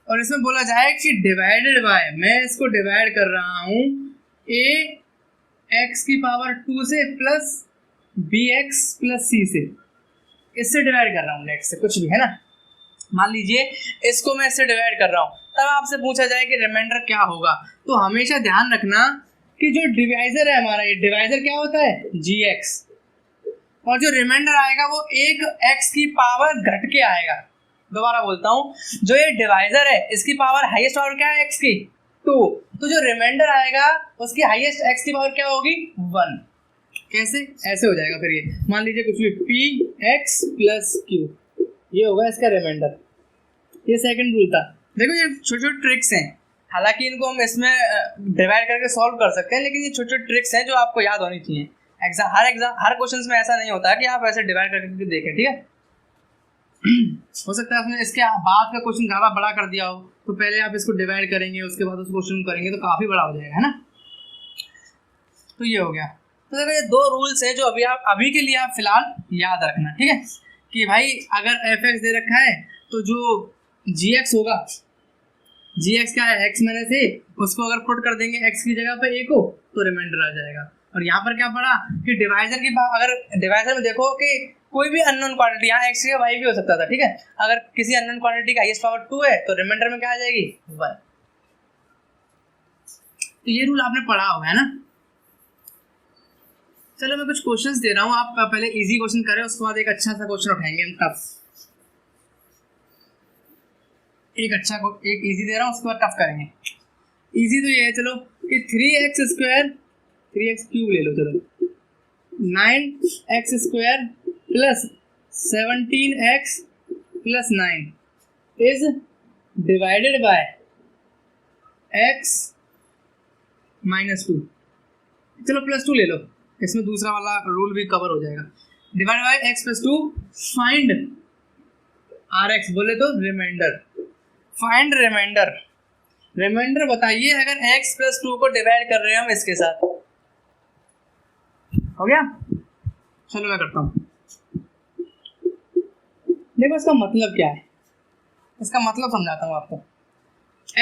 और इसमें बोला जाए कि डिवाइडेड बाय, मैं इसको डिवाइड कर रहा हूं a x की पावर 2 से प्लस bx प्लस c से, इससे डिवाइड कर रहा हूँ लेट से, कुछ भी है ना, मान लीजिए इसको मैं इससे डिवाइड कर रहा हूँ, तब आपसे पूछा जाए कि रिमाइंडर क्या होगा, तो हमेशा ध्यान रखना कि जो डिवाइजर है हमारा, ये डिवाइजर क्या होता है gx, और जो रिमाइंडर आएगा वो एक x की पावर घट के आएगा। दोबारा बोलता हूँ, जो ये डिवाइजर है इसकी पावर हाईएस्ट पावर क्या है x की 2, तो जो रिमाइंडर आएगा उसकी हाईएस्ट x की पावर क्या होगी 1। कैसे, ऐसे हो जाएगा फिर, ये मान लीजिए कुछ भी px प्लस q, ये होगा इसका रिमाइंडर। ये सेकंड रूल था। देखो ये छोटे छोटे ट्रिक्स हैं, हालांकि इनको हम इसमें डिवाइड करके सॉल्व कर सकते हैं, लेकिन ये छोटे छोटे ट्रिक्स हैं जो आपको याद होनी चाहिए। हर क्वेश्चन में ऐसा नहीं होता कि आप ऐसे डिवाइड करके देखें, ठीक है। हो सकता है आपने इसके बाद का क्वेश्चन ज़्यादा बड़ा कर दिया हो, तो पहले आप इसको डिवाइड करेंगे, उसके बाद उस क्वेश्चन को करेंगे तो काफ़ी बड़ा हो जाएगा, है ना। तो ये हो गया। तो देखो ये दो रूल्स है जो अभी के लिए आप फिलहाल याद रखना, ठीक है, कि भाई अगर एफ एक्स दे रखा है तो जो जी एक्स होगा, जी एक्स क्या है एक्स माइनस ए, उसको अगर पुट कर देंगे एक्स की जगह पे ए को तो रिमाइंडर आ जाएगा। और यहाँ पर क्या पड़ा कि डिवाइजर की अगर डिवाइजर में देखो कि कोई भी अननोन क्वांटिटी, यहाँ एक्स का वाई भी हो सकता था, ठीक है, अगर किसी अननोन क्वांटिटी का हाईएस्ट पावर 2 है तो रिमाइंडर में क्या आ जाएगी 1। तो ये रूल आपने पढ़ा होगा, है ना। चलो मैं कुछ क्वेश्चंस दे रहा हूँ, आप पहले इजी क्वेश्चन करें, उसके बाद एक अच्छा सा क्वेश्चन उठाएंगे हम टफ। एक इजी दे रहा हूँ, उसके बाद टफ करेंगे। इजी तो ये है चलो कि 3x स्क्वायर, 3x क्यूब ले लो, चलो 9x square plus 17x plus 9 is divided by x minus 2। चलो प्लस 2 ले लो, इसमें दूसरा वाला रूल भी कवर हो जाएगा। Divide by x plus 2, find rx, बोले तो रिमाइंडर, फाइंड रिमाइंडर। रिमाइंडर बताइए अगर x प्लस 2 को डिवाइड कर रहे हैं हम इसके साथ। हो गया, चलो मैं करता हूँ। देखो इसका मतलब क्या है, इसका मतलब समझाता हूँ आपको।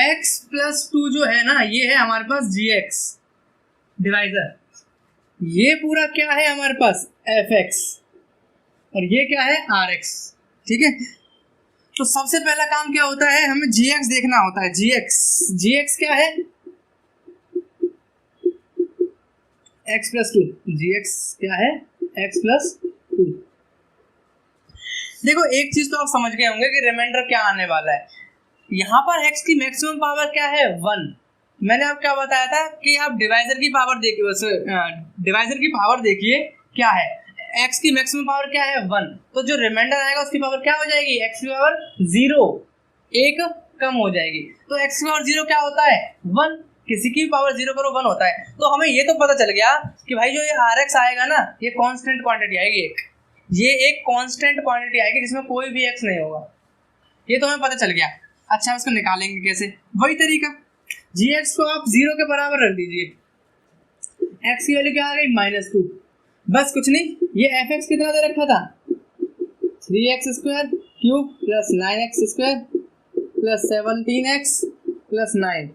x प्लस 2 जो है ना, ये है हमारे पास gx डिवाइजर, ये पूरा क्या है हमारे पास fx, और ये क्या है rx, ठीक है। तो सबसे पहला काम क्या होता है, हमें gx देखना होता है। gx क्या है x प्लस 2, gx क्या है x प्लस 2। देखो एक चीज तो आप समझ गए होंगे कि रिमाइंडर क्या आने वाला है। यहाँ पर x की मैक्सिमम पावर क्या है 1। मैंने आपको क्या बताया था कि आप डिवाइजर की पावर देखिए, डिवाइजर की पावर देखिए क्या है, x की मैक्सिमम पावर क्या है 1, तो जो रिमाइंडर आएगा उसकी पावर क्या हो जाएगी x की पावर 0, एक कम हो जाएगी। तो x की पावर 0 क्या होता है 1, किसी की पावर 0 करो 1 होता है। तो हमें ये तो पता चल गया कि भाई जो ये rx आएगा ना, ये कांस्टेंट क्वांटिटी आएगी, ये एक कांस्टेंट क्वांटिटी आएगी जिसमें कोई भी x नहीं होगा, ये तो हमें पता चल गया। अच्छा इसको निकालेंगे कैसे, वही तरीका, gx को आप 0 के बराबर रख दीजिए, x की वैल्यू क्या आ गई -2, बस कुछ नहीं, ये fx कितना दे रखा था 3x square cube plus 9x square plus 17x plus 9,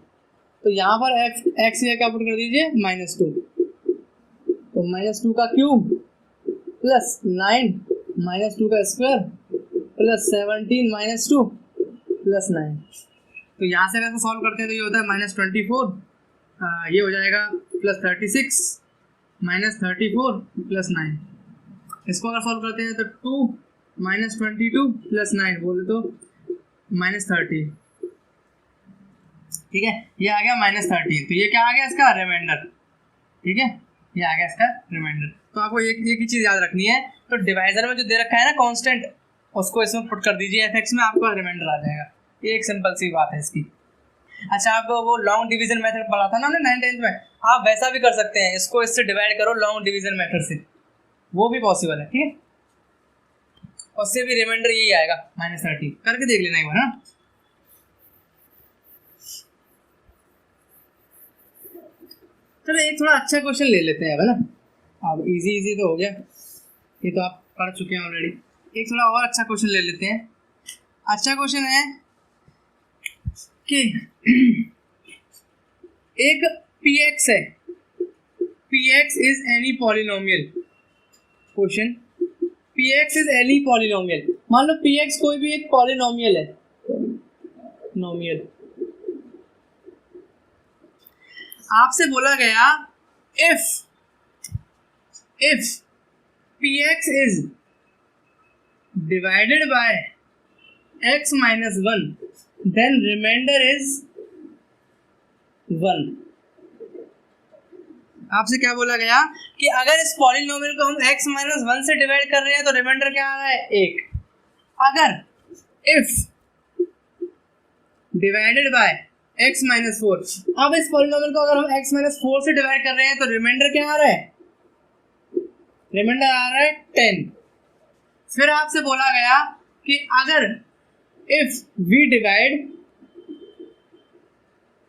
तो यहाँ पर x क्या पुट कर दीजिए -2, तो -2 का क्यूब प्लस 9 -2 का स्क्वायर प्लस 17 -2 प्लस 9। तो यहाँ से अगर सॉल्व करते हैं तो ये होता है -24, ये हो जाएगा प्लस 36 -34 प्लस 9। इसको अगर सॉल्व करते हैं तो 2 -22 प्लस 9 बोले तो -30, ठीक है, ये आ गया -30। तो ये क्या आ गया इसका रिमाइंडर, ठीक है, ये आ गया इसका रिमाइंडर। तो आपको एक ही चीज़ याद रखनी है, तो डिवाइजर में जो दे रखा है ना कांस्टेंट, उसको इसमें पुट कर दीजिए fx में, आपका रिमाइंडर आ जाएगा। ये एक सिंपल सी बात है इसकी। अच्छा आप वो लॉन्ग डिवीजन मेथड पढ़ा था ना हमने 9th में, आप वैसा भी कर सकते हैं, इसको इससे डिवाइड करो लॉन्ग डिवीजन मेथड से, वो भी पॉसिबल है, ठीक है, उससे भी रिमाइंडर यही आएगा -30। करके देख लेना एक बार, ना। चलो एक थोड़ा अच्छा क्वेश्चन ले लेते हैं, है ना। अब इजी इजी तो हो गया, ये तो आप पढ़ चुके हैं ऑलरेडी। एक थोड़ा और अच्छा क्वेश्चन ले लेते हैं। अच्छा क्वेश्चन है कि एक px है, px is any polynomial. Question, px is any polynomial. मान लो px कोई भी एक पॉलिनोमियल है, नोमियल। आपसे बोला गया if px is divided by x minus 1 then remainder is 1। आपसे क्या बोला गया कि अगर इस पॉलिनोमियल को हम x माइनस 1 से डिवाइड कर रहे हैं तो रिमाइंडर क्या आ रहा है, 1। अगर if divided by x minus 4, अब इस पॉलिनोमियल को अगर हम x माइनस 4 से डिवाइड कर रहे हैं तो रिमाइंडर क्या आ रहा है, रिमाइंडर आ रहा है 10। फिर आपसे बोला गया कि अगर if we divide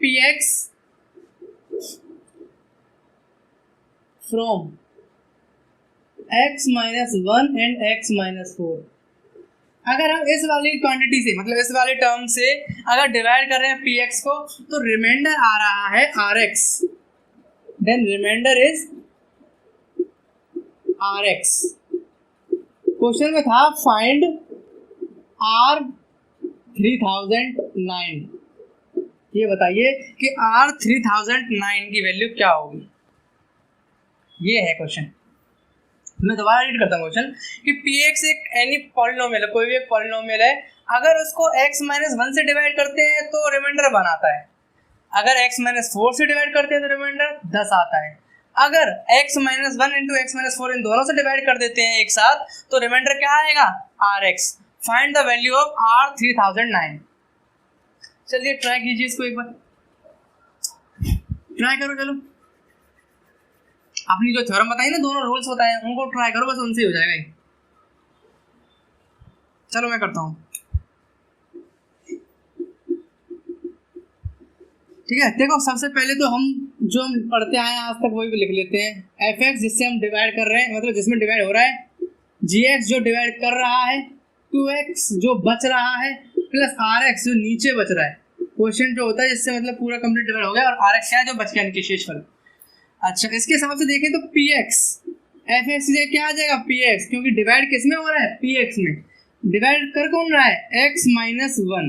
px from x minus 1 and x minus 4, अगर हम इस वाली क्वांटिटी से, मतलब इस वाले टर्म से अगर डिवाइड कर रहे हैं px को तो रिमाइंडर आ रहा है rx, then remainder is rx। Question में था फाइंड r 3009। ये बताइए कि r 3009 की वैल्यू क्या होगी, ये है क्वेश्चन। मैं दोबारा रीड करता हूँ क्वेश्चन कि px एक एनी पॉलिनोमियल है, कोई भी एक पॉलिनोमियल है, अगर उसको x माइनस 1 से डिवाइड करते हैं तो रिमाइंडर 1 आता है, अगर x माइनस 4 से डिवाइड करते हैं तो रिमाइंडर 10 आता है, अगर x minus 1 into x minus 4 इन दोनों से डिवाइड कर देते हैं एक साथ तो रिमाइंडर क्या आएगा, rx। Find the value of r 3009। चलिए ट्राई कीजिए इसको एक बार, ट्राई करो। चलो आपने जो थ्योरम बताई ना, दोनों रूल्स बताए उनको ट्राई करो, बस उनसे हो जाएगा ही। चलो मैं करता हूँ, ठीक है। देखो सबसे पहले तो हम जो हम पढ़ते आए आज तक वही लिख लेते हैं, fx जिससे हम डिवाइड कर रहे हैं, मतलब जिसमें डिवाइड हो रहा है, gx जो डिवाइड कर रहा है, 2x जो बच रहा है, प्लस rx जो नीचे बच रहा है। क्वेश्चन जो होता है जिससे मतलब पूरा कंप्लीट डिवाइड हो गया और rx क्या है जो बच गया इनके शेषफल। अच्छा इसके हिसाब से देखें तो px, fx से क्या आ जाएगा px, क्योंकि डिवाइड किस में हो रहा है, px में। डिवाइड कर कौन रहा है, x माइनस 1,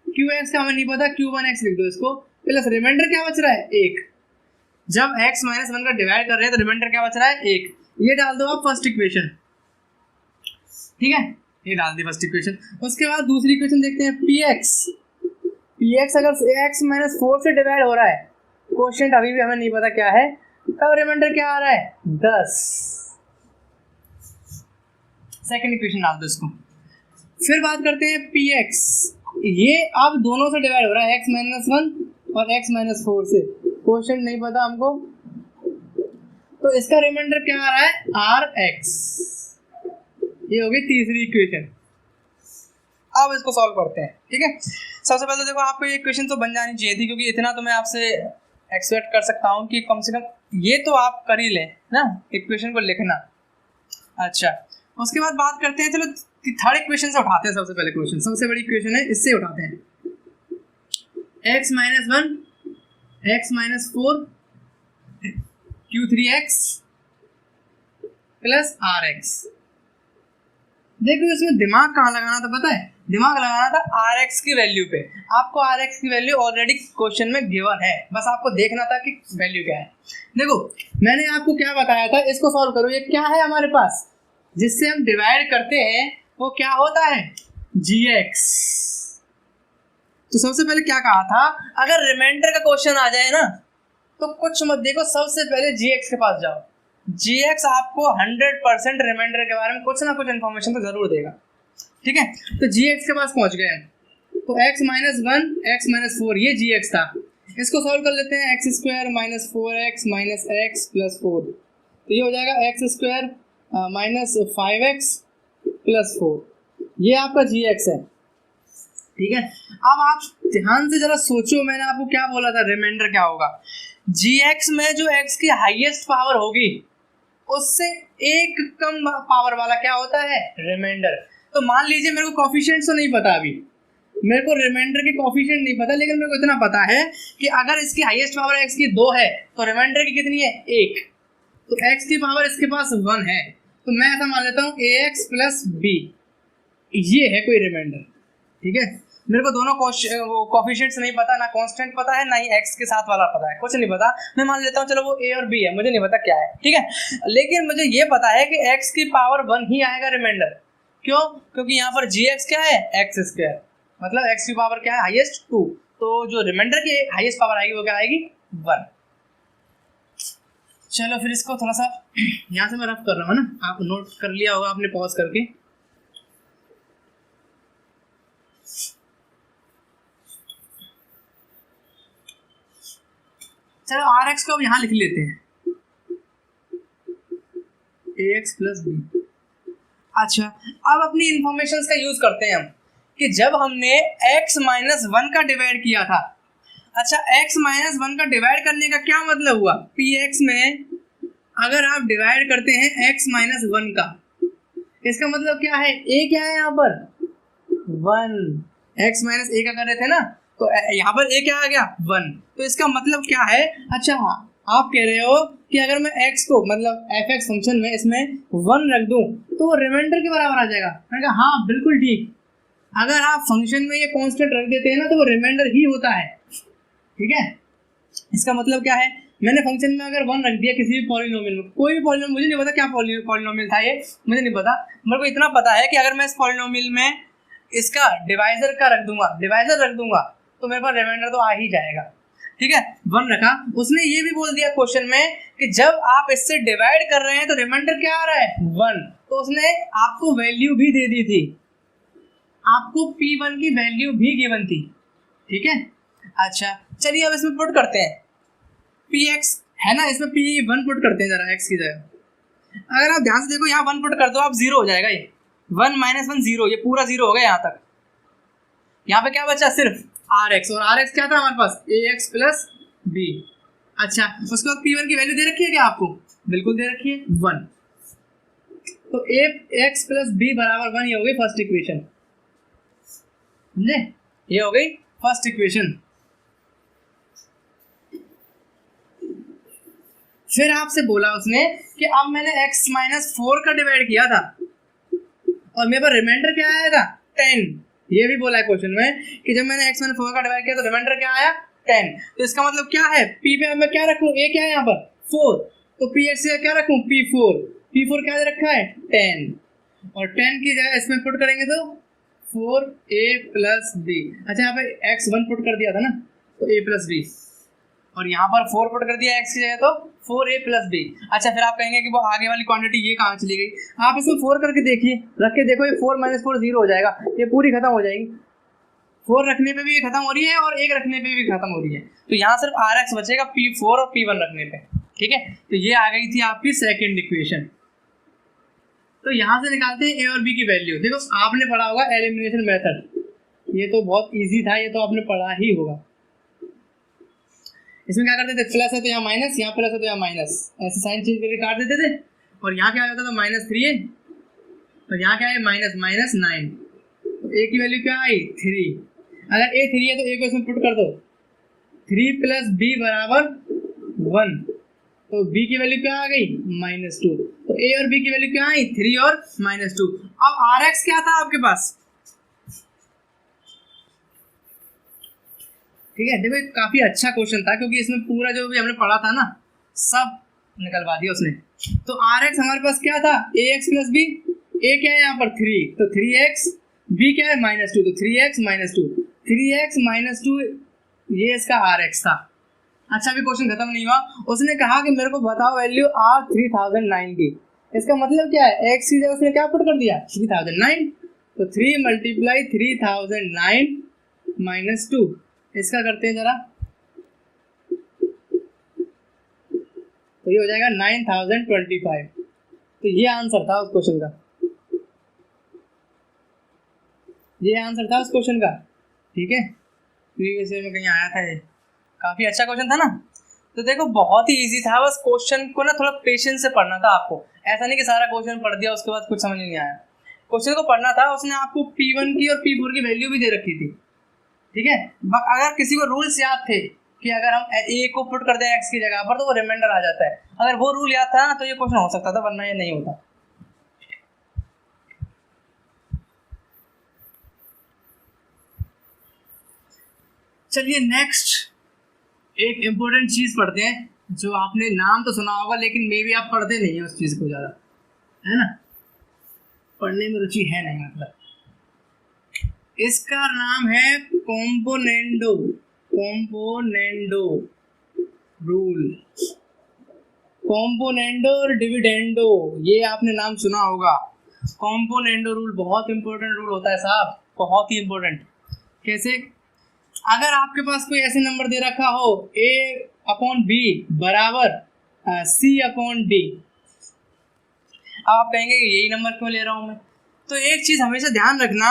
qx का हमें नहीं पता, q1x लिख दो इसको, प्लस रिमाइंडर क्या बच रहा है, 1। जब x माइनस 1 का डिवाइड कर रहे हैं तो रिमाइंडर क्या बच रहा है, 1। ये डाल दो आप फर्स्ट इक्वेशन, ठीक है, ये डाल दी फर्स्ट इक्वेशन। उसके बाद दूसरी इक्वेशन देखते हैं, px अगर x माइनस 4 से डिवाइड हो रहा है, क्वेश्चन अभी भी हमें नहीं पता क्या है, तब रिमाइंडर क्या आ रहा है, 10। सेकंड इक्वेशन डाल दो इसको। फिर बात करते हैं px, ये अब दोनों से डिवाइड हो रहा है, x माइनस 1 और x माइनस 4 से। क्वेश्चन नहीं पता हमको, तो इसका रिमाइंडर क्या आ रहा है, rx। ये होगी तीसरी इक्वेशन। अब इसको सॉल्व करते हैं, ठीक है। सबसे पहले देखो आपको ये इक्वेशन तो बन जानी चाहिए थी, क्योंकि इतना तो मैं आपसे एक्सपेक्ट कर सकता हूँ कि कम से कम ये तो आप कर ही लें ना, इक्वेशन को लिखना। अच्छा उसके बाद बात करते हैं, चलो थर्ड इक्वेशन से उठाते हैं। सबसे पहले क्वेश्चन, सबसे बड़ी इक्वेशन है, इससे उठाते हैं, x minus 1 x minus 4 q3x plus rx। देखो इसमें दिमाग कहाँ लगाना था पता है, दिमाग लगाना था rx की वैल्यू पे। आपको rx की वैल्यू ऑलरेडी क्वेश्चन में गिवन है, बस आपको देखना था कि वैल्यू क्या है। देखो मैंने आपको क्या बताया था, इसको सॉल्व करो। ये क्या है हमारे पास, जिससे हम डिवाइड करते हैं वो क्या होता है, gx। तो सबसे पहले क्या कहा था, अगर रिमाइंडर का क्वेश्चन आ जाए ना तो कुछ मत देखो, सबसे पहले gx के पास जाओ। gx आपको 100% रिमाइंडर के बारे में कुछ ना कुछ इन्फॉर्मेशन तो जरूर देगा, ठीक है। तो gx के पास पहुंच गए, तो x माइनस 1 x माइनस 4 ये gx था। इसको सॉल्व कर लेते हैं, x square minus 4x minus x plus 4, तो ये हो जाएगा x square minus 5x plus 4, ये आपका gx है, ठीक है। अब आप ध्यान से जरा सोचो, मैंने आपको क्या बोला था, रिमाइंडर क्या होगा, gx में जो x की हाईएस्ट पावर होगी उससे एक कम पावर वाला क्या होता है, रिमाइंडर। तो मान लीजिए मेरे को कोफिशिएंट तो नहीं पता, अभी मेरे को रिमाइंडर के कोफिशिएंट नहीं पता, लेकिन मेरे को इतना पता है कि अगर इसकी हाईएस्ट पावर x की 2 है तो रिमाइंडर की कितनी है, 1। तो x की पावर इसके पास 1 है, तो मैं ऐसा मान लेता हूँ ax प्लस b, ये है कोई रिमाइंडर। ठीक है, मेरे को दोनों कोफिशिएंट्स नहीं पता, ना कांस्टेंट पता है, ना ही x के साथ वाला पता है, कुछ नहीं पता। मैं मान लेता हूँ चलो वो a और b है, मुझे नहीं पता क्या है। ठीक है, लेकिन मुझे ये पता है कि x की पावर 1 ही आएगा रिमाइंडर। क्यों? क्योंकि यहाँ पर gx क्या है, x स्क्वायर, मतलब x की पावर क्या है, हाईएस्ट 2। तो जो रिमाइंडर की हाईएस्ट पावर आएगी वो क्या आएगी, 1। चलो फिर इसको थोड़ा सा यहाँ से मैं रफ कर रहा हूँ ना, आप नोट कर लिया होगा आपने पॉज करके। चलो Rx को अब यहाँ लिख लेते हैं, ax प्लस b। अच्छा, अब अपनी इंफॉर्मेशन का यूज करते हैं हम कि जब हमने x माइनस 1 का डिवाइड किया था, अच्छा x माइनस 1 का डिवाइड करने का क्या मतलब हुआ, px में अगर आप डिवाइड करते हैं x माइनस 1 का, इसका मतलब क्या है, a क्या है यहाँ पर 1, x माइनस a का कर रहे थे ना, तो यहाँ पर a क्या आ गया 1। तो इसका मतलब क्या है, अच्छा आप कह रहे हो कि अगर मैं x को मतलब fx फंक्शन में इसमें 1 रख दूं तो वो रिमाइंडर के बराबर आ जाएगा। मैंने कहा हाँ बिल्कुल ठीक, अगर आप फंक्शन में ये कांस्टेंट रख देते हैं ना तो वो रिमाइंडर ही होता है। ठीक है, इसका मतलब क्या है, मैंने फंक्शन में अगर 1 रख दिया किसी भी पॉलिनोमियल में, कोई भी पॉलिनोमियल, मुझे नहीं पता क्या पॉलिनोमियल था ये, मुझे नहीं पता, मेरे को इतना पता है कि अगर मैं इस पॉलिनोमियल में इसका डिवाइजर का रख दूंगा तो मेरे पास रिमाइंडर तो आ ही जाएगा। ठीक है, 1 रखा, उसने ये भी बोल दिया क्वेश्चन में कि जब आप इससे डिवाइड कर रहे हैं तो रिमाइंडर क्या आ रहा है 1, तो उसने आपको वैल्यू भी दे दी थी, आपको P1 की वैल्यू भी गिवन थी। ठीक है, अच्छा चलिए अब इसमें पुट करते हैं, Px है ना, इसमें P1 पुट करते हैं जरा x की जगह। अगर आप ध्यान से देखो यहाँ 1 पुट कर दो आप 0 हो जाएगा, ये 1 माइनस 1 0, ये पूरा 0 हो गया यहाँ तक। यहाँ पे क्या बचा, सिर्फ Rx, और Rx क्या था हमारे पास, ax प्लस b। अच्छा, उसके बाद P1 की वैल्यू दे रखी है क्या आपको, बिल्कुल दे रखी है 1। तो ax प्लस b बराबर 1, ये हो गई फर्स्ट इक्वेशन, समझे, ये हो गई फर्स्ट इक्वेशन। फिर आपसे बोला उसने कि अब मैंने x माइनस 4 का डिवाइड किया था और मेरे पास रिमाइंडर क्या आया था 10। ये भी बोला है क्वेश्चन में कि जब मैंने x माइनस 4 का डिवाइड किया तो रिमाइंडर क्या आया 10। तो इसका मतलब क्या है, p पे मैं क्या रखूं, a क्या है यहाँ पर 4, तो px से क्या रखूं p4 क्या रखा है 10, और 10 की जगह इसमें पुट करेंगे तो 4a प्लस b। अच्छा यहाँ पे x 1 पुट कर दिया था ना, तो a प्लस b, और यहाँ पर 4 पुट कर दिया x की जगह तो 4a प्लस b। अच्छा फिर आप कहेंगे कि वो आगे वाली क्वांटिटी ये कहाँ चली गई, आप इसमें 4 करके देखिए, रख के देखो, ये 4 माइनस 4 0 हो जाएगा, ये पूरी खत्म हो जाएगी, 4 रखने पे भी ये खत्म हो रही है और 1 रखने पे भी खत्म हो रही है, तो यहाँ सिर्फ Rx बचेगा P4 और P1 रखने पे। ठीक है, तो ये आ गई थी आपकी सेकेंड इक्वेशन। तो यहाँ से निकालते हैं a और b की वैल्यू। देखो आपने पढ़ा होगा एलिमिनेशन मेथड, ये तो बहुत ईजी था, ये तो आपने पढ़ा ही होगा। इसमें क्या करते थे, प्लस है तो यहाँ माइनस, यहाँ प्लस है तो यहाँ माइनस, ऐसे साइन चेंज करके काट देते थे, और यहाँ क्या आता था -3 और यहाँ क्या है -9। तो a की वैल्यू क्या आई 3, अगर a 3 है तो a को इसमें पुट कर दो, 3 प्लस b बराबर 1, तो b की वैल्यू क्या आ गई -2, तो a और b की वैल्यू क्या आई 3 और -2। अब Rx क्या था आपके पास, ठीक है, देखो काफी अच्छा क्वेश्चन था क्योंकि इसमें पूरा जो भी हमने पढ़ा था ना सब निकलवा दिया उसने। तो Rx हमारे पास क्या था ax प्लस b, a क्या है यहाँ पर 3, तो 3x, b क्या है -2, तो 3x -2, 3x -2, ये इसका Rx था। अच्छा अभी क्वेश्चन खत्म नहीं हुआ, उसने कहा कि मेरे को बताओ वैल्यू R 3009 की, इसका मतलब क्या है, x की जगह उसने क्या पुट कर दिया 3009, तो 3 × 3009 -2, इसका करते हैं जरा, तो ये हो जाएगा 9025। तो ये आंसर था उस क्वेश्चन का, ये आंसर था उस क्वेश्चन का। ठीक है, प्रीवियस ईयर में कहीं आया था ये, काफी अच्छा क्वेश्चन था ना। तो देखो बहुत ही इजी था, बस क्वेश्चन को ना थोड़ा पेशेंस से पढ़ना था आपको। ऐसा नहीं कि सारा क्वेश्चन पढ़ दिया उसके बाद कुछ समझ नहीं आया। क्वेश्चन को पढ़ना था, उसने आपको P1 की और P4 की वैल्यू भी दे रखी थी, ठीक है। अगर किसी को रूल्स याद थे कि अगर हम a को पुट कर दें x की जगह पर तो वो रिमाइंडर आ जाता है, अगर वो रूल याद था ना तो ये क्वेश्चन हो सकता था, वरना ये नहीं होता। चलिए नेक्स्ट एक इम्पोर्टेंट चीज पढ़ते हैं, जो आपने नाम तो सुना होगा लेकिन मे भी आप पढ़ते नहीं है उस चीज को ज्यादा, है ना, पढ़ने में रुचि है नहीं मतलब। इसका नाम है कॉम्पोनेंडो, कॉम्पोनेंडो रूल, कॉम्पोनेंडो और डिविडेंडो, ये आपने नाम सुना होगा। कॉम्पोनेंडो रूल बहुत इंपॉर्टेंट रूल होता है साहब, बहुत ही इंपॉर्टेंट। कैसे? अगर आपके पास कोई ऐसे नंबर दे रखा हो a/b बराबर c/d, अब आप कहेंगे कि यही नंबर क्यों ले रहा हूं मैं, तो एक चीज हमेशा ध्यान रखना,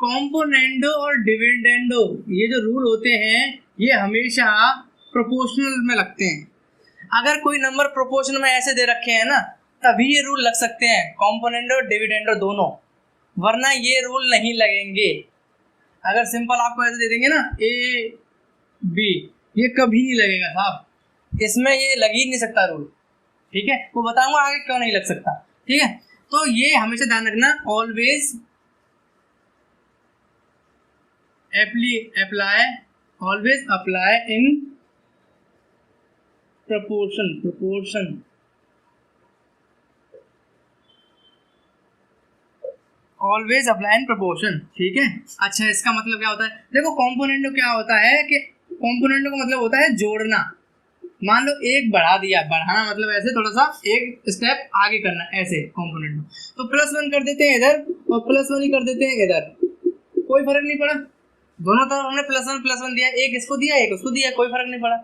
कॉम्पोनेंडो और डिविडेंडो ये जो रूल होते हैं ये हमेशा प्रोपोर्शनल में लगते हैं। अगर कोई नंबर प्रोपोर्शनल में ऐसे दे रखे हैं ना तभी ये रूल लग सकते हैं, कॉम्पोनेंडो और डिविडेंडो दोनों, वरना ये रूल नहीं लगेंगे। अगर सिंपल आपको ऐसे दे देंगे ना a/b, ये कभी नहीं लगेगा साहब, इसमें ये लग ही नहीं सकता रूल, ठीक है। वो बताऊंगा आगे क्यों नहीं लग सकता, ठीक है। तो ये हमेशा ध्यान रखना, always apply in proportion, always apply in proportion, ठीक है। अच्छा इसका मतलब क्या होता है, देखो कॉम्पोनेंटो क्या होता है कि कॉम्पोनेंटो का मतलब होता है जोड़ना। मान लो एक बढ़ा दिया, बढ़ाना मतलब ऐसे थोड़ा सा एक स्टेप आगे करना, ऐसे कॉम्पोनेंटो, तो +1 कर देते हैं इधर और +1 ही कर देते हैं इधर, कोई फर्क नहीं पड़ा, दोनों तरफ हमने +1 दिया, एक इसको दिया एक उसको दिया, कोई फर्क नहीं पड़ा।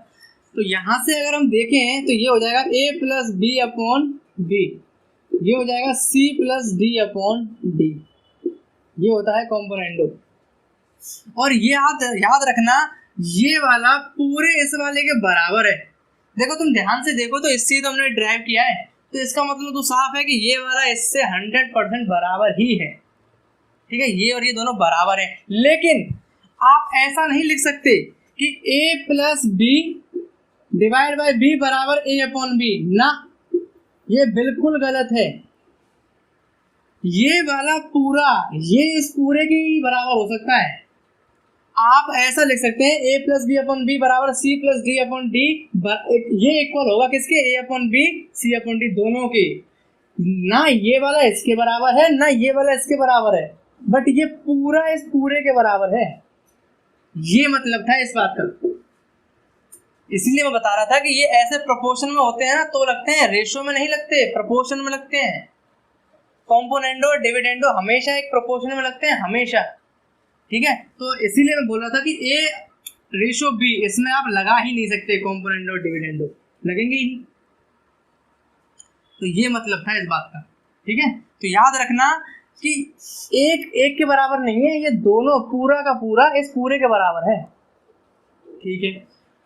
तो यहाँ से अगर हम देखें तो ये हो जाएगा a+b/d, ये हो जाएगा c+d/d, ये होता है कॉम्पोनेंडो। और ये याद रखना, ये वाला पूरे इस वाले के बराबर है। देखो तुम ध्यान से देखो तो इससे तो हमने ड्राइव किया है, तो इसका मतलब तो साफ है कि ये वाला इससे 100% बराबर ही है, ठीक है। ये और ये दोनों बराबर है, लेकिन आप ऐसा नहीं लिख सकते कि a+b डिवाइड बाय b बराबर a/b, ना, ये बिल्कुल गलत है। ये वाला पूरा ये इस पूरे के ही बराबर हो सकता है। आप ऐसा लिख सकते हैं a+b/b बराबर c+d/d, ये इक्वल होगा किसके, a/b c/d दोनों के, ना ये वाला इसके बराबर है ना ये वाला इसके बराबर है, बट ये पूरा इस पूरे के बराबर है। ये मतलब था इस बात का, इसलिए मैं बता रहा था कि ये ऐसे प्रोपोर्शन में होते हैं ना तो लगते हैं, रेशियो में नहीं लगते, प्रोपोर्शन में लगते हैं। कॉम्पोनेंडो और डिविडेंडो हमेशा एक प्रोपोर्शन में लगते हैं, हमेशा, ठीक है। तो इसीलिए मैं बोल रहा था कि a/b इसमें आप लगा ही नहीं सकते, कॉम्पोनेंडो और डिविडेंडो लगेंगे ही, तो ये मतलब था इस बात का, ठीक है। तो याद रखना कि एक के बराबर नहीं है, ये दोनों पूरा का पूरा इस पूरे के बराबर है, ठीक है।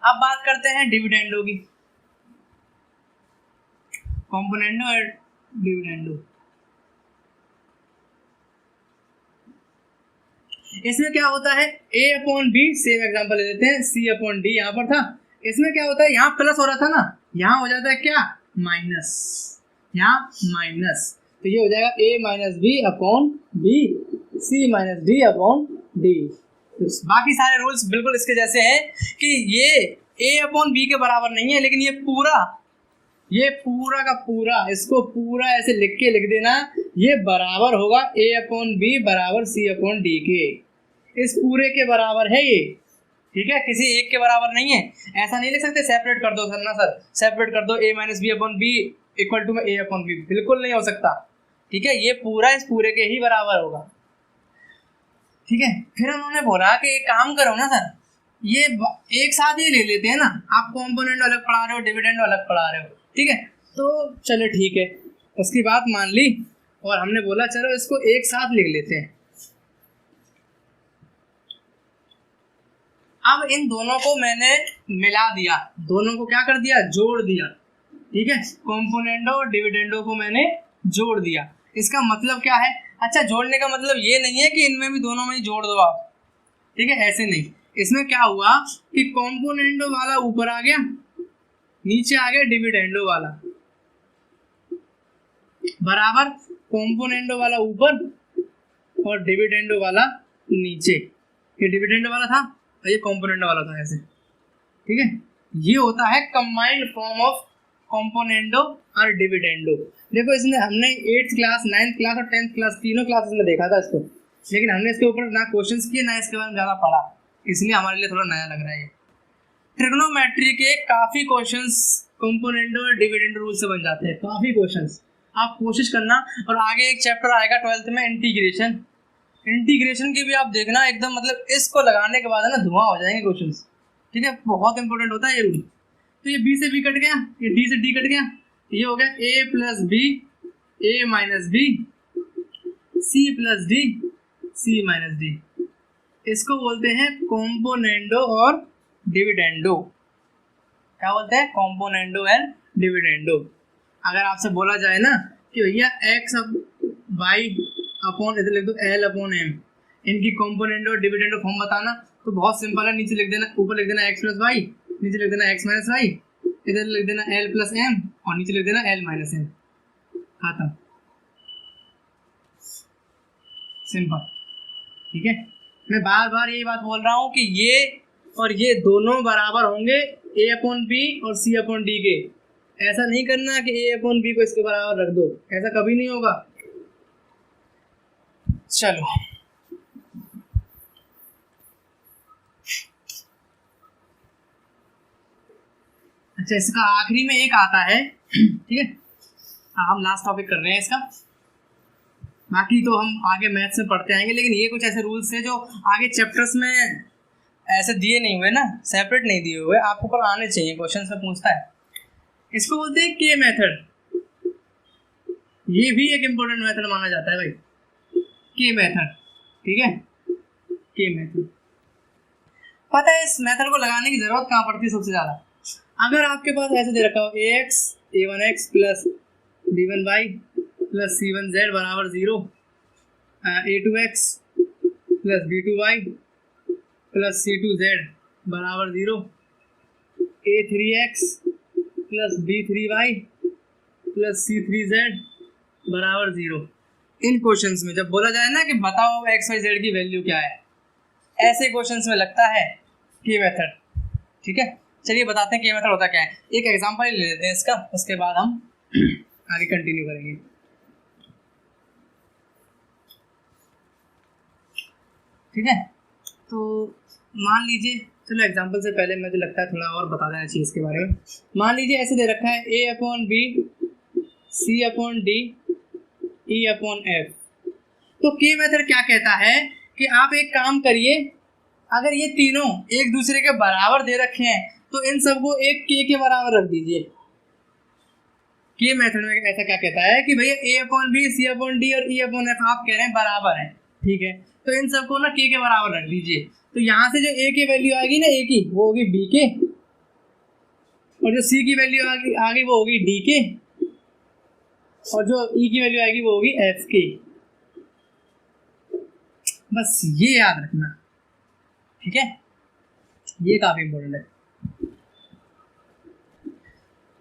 अब बात करते हैं डिविडेंडो की, कॉम्पोनेंडो और डिविडेंडो। इसमें क्या होता है, a/b, सेम एग्जांपल ले लेते हैं, c/d यहाँ पर था, इसमें क्या होता है, यहाँ प्लस हो रहा था ना, यहाँ हो जाता है क्या, माइनस, यहाँ माइनस, तो ये हो जाएगा a-b/b, c-d/d। बाकी सारे रूल्स बिल्कुल इसके जैसे हैं कि ये a/b के बराबर नहीं है, लेकिन ये पूरा का पूरा, इसको पूरा ऐसे लिख देना, ये बराबर होगा a/b बराबर c/d के, इस पूरे के बराबर है ये, ठीक है, किसी एक के बराबर नहीं है। ऐसा नहीं लिख सकते सेपरेट कर दो सर, ना सर सेपरेट कर दो a-b/b इक्वल टू में a/b, बिल्कुल नहीं हो सकता, ठीक है। ये पूरा इस पूरे के ही बराबर होगा, ठीक है। फिर उन्होंने बोला कि एक काम करो ना सर, ये एक साथ ही ले लेते हैं ना, आप कॉम्पोनेंट अलग पढ़ा रहे हो डिविडेंड अलग पढ़ा रहे हो, ठीक है। तो चलो ठीक है, उसकी बात मान ली और हमने बोला चलो इसको एक साथ लिख लेते हैं। अब इन दोनों को मैंने मिला दिया, दोनों को क्या कर दिया, जोड़ दिया, ठीक है, कॉम्पोनेंडो और डिविडेंडो को मैंने जोड़ दिया। इसका मतलब क्या है, अच्छा जोड़ने का मतलब ये नहीं है कि इनमें भी दोनों में ही जोड़ दो आप, ठीक है, ऐसे नहीं। इसमें क्या हुआ कि कॉम्पोनेंडो वाला ऊपर आ गया, नीचे आ गया डिविडेंडो वाला, बराबर कॉम्पोनेंडो वाला ऊपर और डिविडेंडो वाला नीचे। ये डिविडेंडो वाला था और ये कॉम्पोनेंडो वाला था, ऐसे, ठीक है। ये होता है कंबाइंड फॉर्म ऑफ कॉम्पोनेंडो और डिविडेंडो। देखो इसमें हमने 8th क्लास 9th क्लास और 10th क्लास तीनों क्लासेस में देखा था इसको, लेकिन हमने इसके ऊपर ना क्वेश्चंस किए ना इसके बारे में ज़्यादा पढ़ा, इसलिए हमारे लिए थोड़ा नया लग रहा है। ट्रिग्नोमेट्री के काफ़ी क्वेश्चंस कॉम्पोनेंडो और डिविडेंडो रूल से बन जाते हैं, काफ़ी क्वेश्चंस, आप कोशिश करना। और आगे एक चैप्टर आएगा 12th में इंटीग्रेशन, इंटीग्रेशन की भी आप देखना एकदम, मतलब इसको लगाने के बाद है ना धुआं हो जाएंगे क्वेश्चंस, ठीक है, बहुत इंपॉर्टेंट होता है ये रूल। तो ये बी से बी कट गया, ये डी से डी कट गया, ये हो गया A plus B, A minus B, C plus D, C minus D. इसको बोलते हैं कॉम्पोनेंडो और डिविडेंडो। क्या बोलते हैं, कॉम्पोनेंडो एंड डिविडेंडो। अगर आपसे बोला जाए ना कि भैया एक्स अब वाई अपॉन, इधर लिख दो एल अपॉन एम, इनकी कॉम्पोनेंडो और डिविडेंडो फॉर्म बताना, तो बहुत सिंपल है, नीचे लिख देना, ऊपर लिख देना एक्स प्लस वाई, नीचे लिख देना एक्स माइनस वाई, इधर लिख देना एल प्लस एम और नीचे लिख देना एल माइनस एम, खत्म, सिंपल, ठीक है। मैं बार बार यही बात बोल रहा हूँ कि ये और ये दोनों बराबर होंगे ए अपॉन बी और सी अपॉन डी के। ऐसा नहीं करना कि ए अपॉन बी को इसके बराबर रख दो, ऐसा कभी नहीं होगा। चलो अच्छा, इसका आखिरी में एक आता है, ठीक है, हम लास्ट टॉपिक कर रहे हैं इसका, बाकी तो हम आगे मैथ्स में पढ़ते आएंगे, लेकिन ये कुछ ऐसे रूल्स हैं जो आगे चैप्टर्स में ऐसे दिए नहीं हुए ना, सेपरेट नहीं दिए हुए, आपको पर आने चाहिए, क्वेश्चन में पूछता है। इसको बोलते हैं के मेथड, ये भी एक इम्पोर्टेंट मेथड माना जाता है भाई, के मेथड, ठीक है, के मेथड। पता है इस मेथड को लगाने की जरूरत कहाँ पड़ती है सबसे ज्यादा, अगर आपके पास ऐसे दे रखा हो ax a1x plus b1y plus c1z बराबर 0, a2x plus b2y plus c2z बराबर 0, a3x plus b3y plus c3z बराबर 0। इन क्वेश्चंस में जब बोला जाए ना कि बताओ एक्स वाई जेड की वैल्यू क्या है, ऐसे क्वेश्चंस में लगता है के मेथड, ठीक है। चलिए बताते हैं के मेथड होता क्या है, एक एग्जांपल ले लेते हैं इसका, उसके बाद हम आगे कंटिन्यू करेंगे। ठीक है, तो मान लीजिए, चलो एग्जांपल से पहले मुझे लगता है थोड़ा और बता देना चाहिए इसके बारे में। मान लीजिए ऐसे दे रखा है a upon B, C upon D, E upon F. तो के मेथड क्या कहता है कि आप एक काम करिए, अगर ये तीनों एक दूसरे के बराबर दे रखे हैं तो इन सबको एक के बराबर रख दीजिए। के मेथड में ऐसा क्या कहता है कि भैया a upon B, C upon D और ई अपॉन एफ आप कह रहे हैं बराबर है, ठीक है, तो इन सबको ना के बराबर रख दीजिए। तो यहाँ से जो a की वैल्यू आएगी ना, a की, वो होगी b के, और जो c की वैल्यू आएगी वो होगी d के, और जो e की वैल्यू आएगी वो होगी f के। बस ये याद रखना, ठीक है, ये काफी इंपॉर्टेंट है।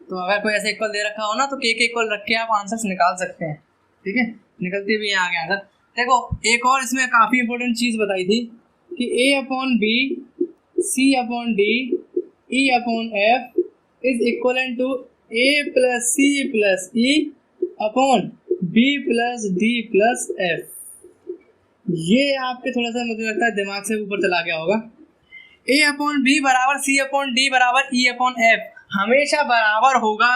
तो अगर कोई ऐसे इक्वल दे रखा हो ना, तो के इक्वल रख के आप आंसर्स निकाल सकते हैं, ठीक है, निकलते भी यहाँ आगे आंसर। देखो एक और इसमें काफी इंपॉर्टेंट चीज बताई थी कि a upon B, C upon D, E upon F is equal to a plus C plus E upon B plus D plus F. ये आपके थोड़ा सा मुझे लगता है दिमाग से ऊपर चला गया होगा। a अपॉन बी बराबर सी अपॉन डी बराबर ई अपॉन एफ हमेशा बराबर होगा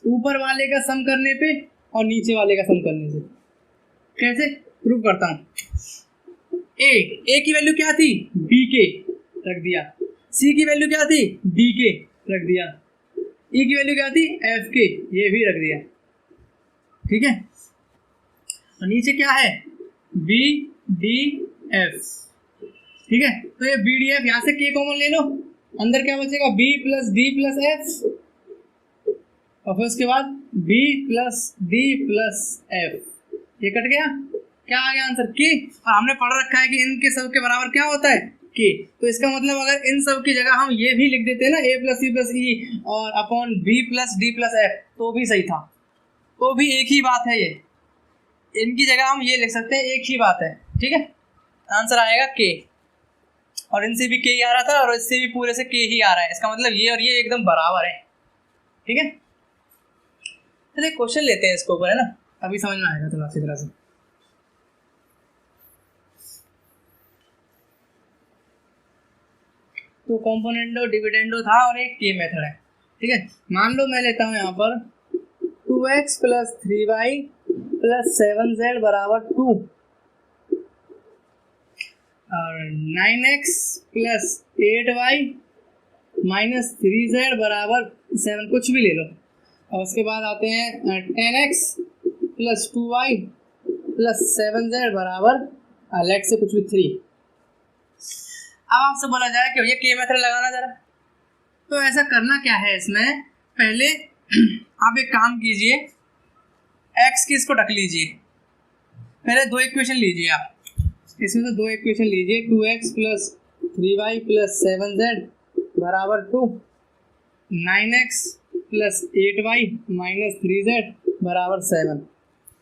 ऊपर वाले का सम करने पे और नीचे वाले का सम करने से। कैसे प्रूव करता हूँ, a की वैल्यू क्या थी, b के रख दिया, c की वैल्यू क्या थी, d के रख दिया, e की वैल्यू क्या थी, f के, ये भी रख दिया, ठीक है। और नीचे क्या है, b d f, ठीक है, तो ये बी डी एफ, यहाँ से के कॉमन ले लो, अंदर क्या बचेगा B plus D plus F, और फिर उसके बाद B plus D plus F, ये कट गया, क्या आ गया आंसर के। और हमने पढ़ रखा है कि इनके सब के बराबर क्या होता है के, तो इसका मतलब अगर इन सब की जगह हम ये भी लिख देते हैं ना ए प्लस सी प्लस ई और upon B plus D plus F, तो भी सही था, तो भी एक ही बात है, ये इनकी जगह हम ये लिख सकते हैं, एक ही बात है, ठीक है, आंसर आएगा के। और इनसे भी के ही आ रहा था और इससे भी पूरे से के ही आ रहा है, इसका मतलब ये और ये एकदम बराबर है, ठीक है। चलिए क्वेश्चन लेते हैं इसके ऊपर, है ना, अभी समझ में आएगा थोड़ा अच्छी तरह से। तो कॉम्पोनेंटो डिविडेंडो था और एक के मेथड है, ठीक है। मान लो मैं लेता हूँ यहाँ पर 2x plus 3y plus 7z बराबर 2 और 9x plus 8y minus 3z बराबर 7, कुछ भी ले लो। और उसके बाद आते हैं 10x plus 2y plus 7z बराबर लेट से कुछ भी 3। अब आपसे बोला जाए कि ये के मेथड लगाना जरा, तो ऐसा करना क्या है इसमें, पहले आप एक काम कीजिए, x की इसको ढक लीजिए, पहले दो इक्वेशन लीजिए आप, इसमें से दो इक्वेशन लीजिए, 2x plus 3y plus 7z बराबर 2, 9x plus 8y minus 3z बराबर 7,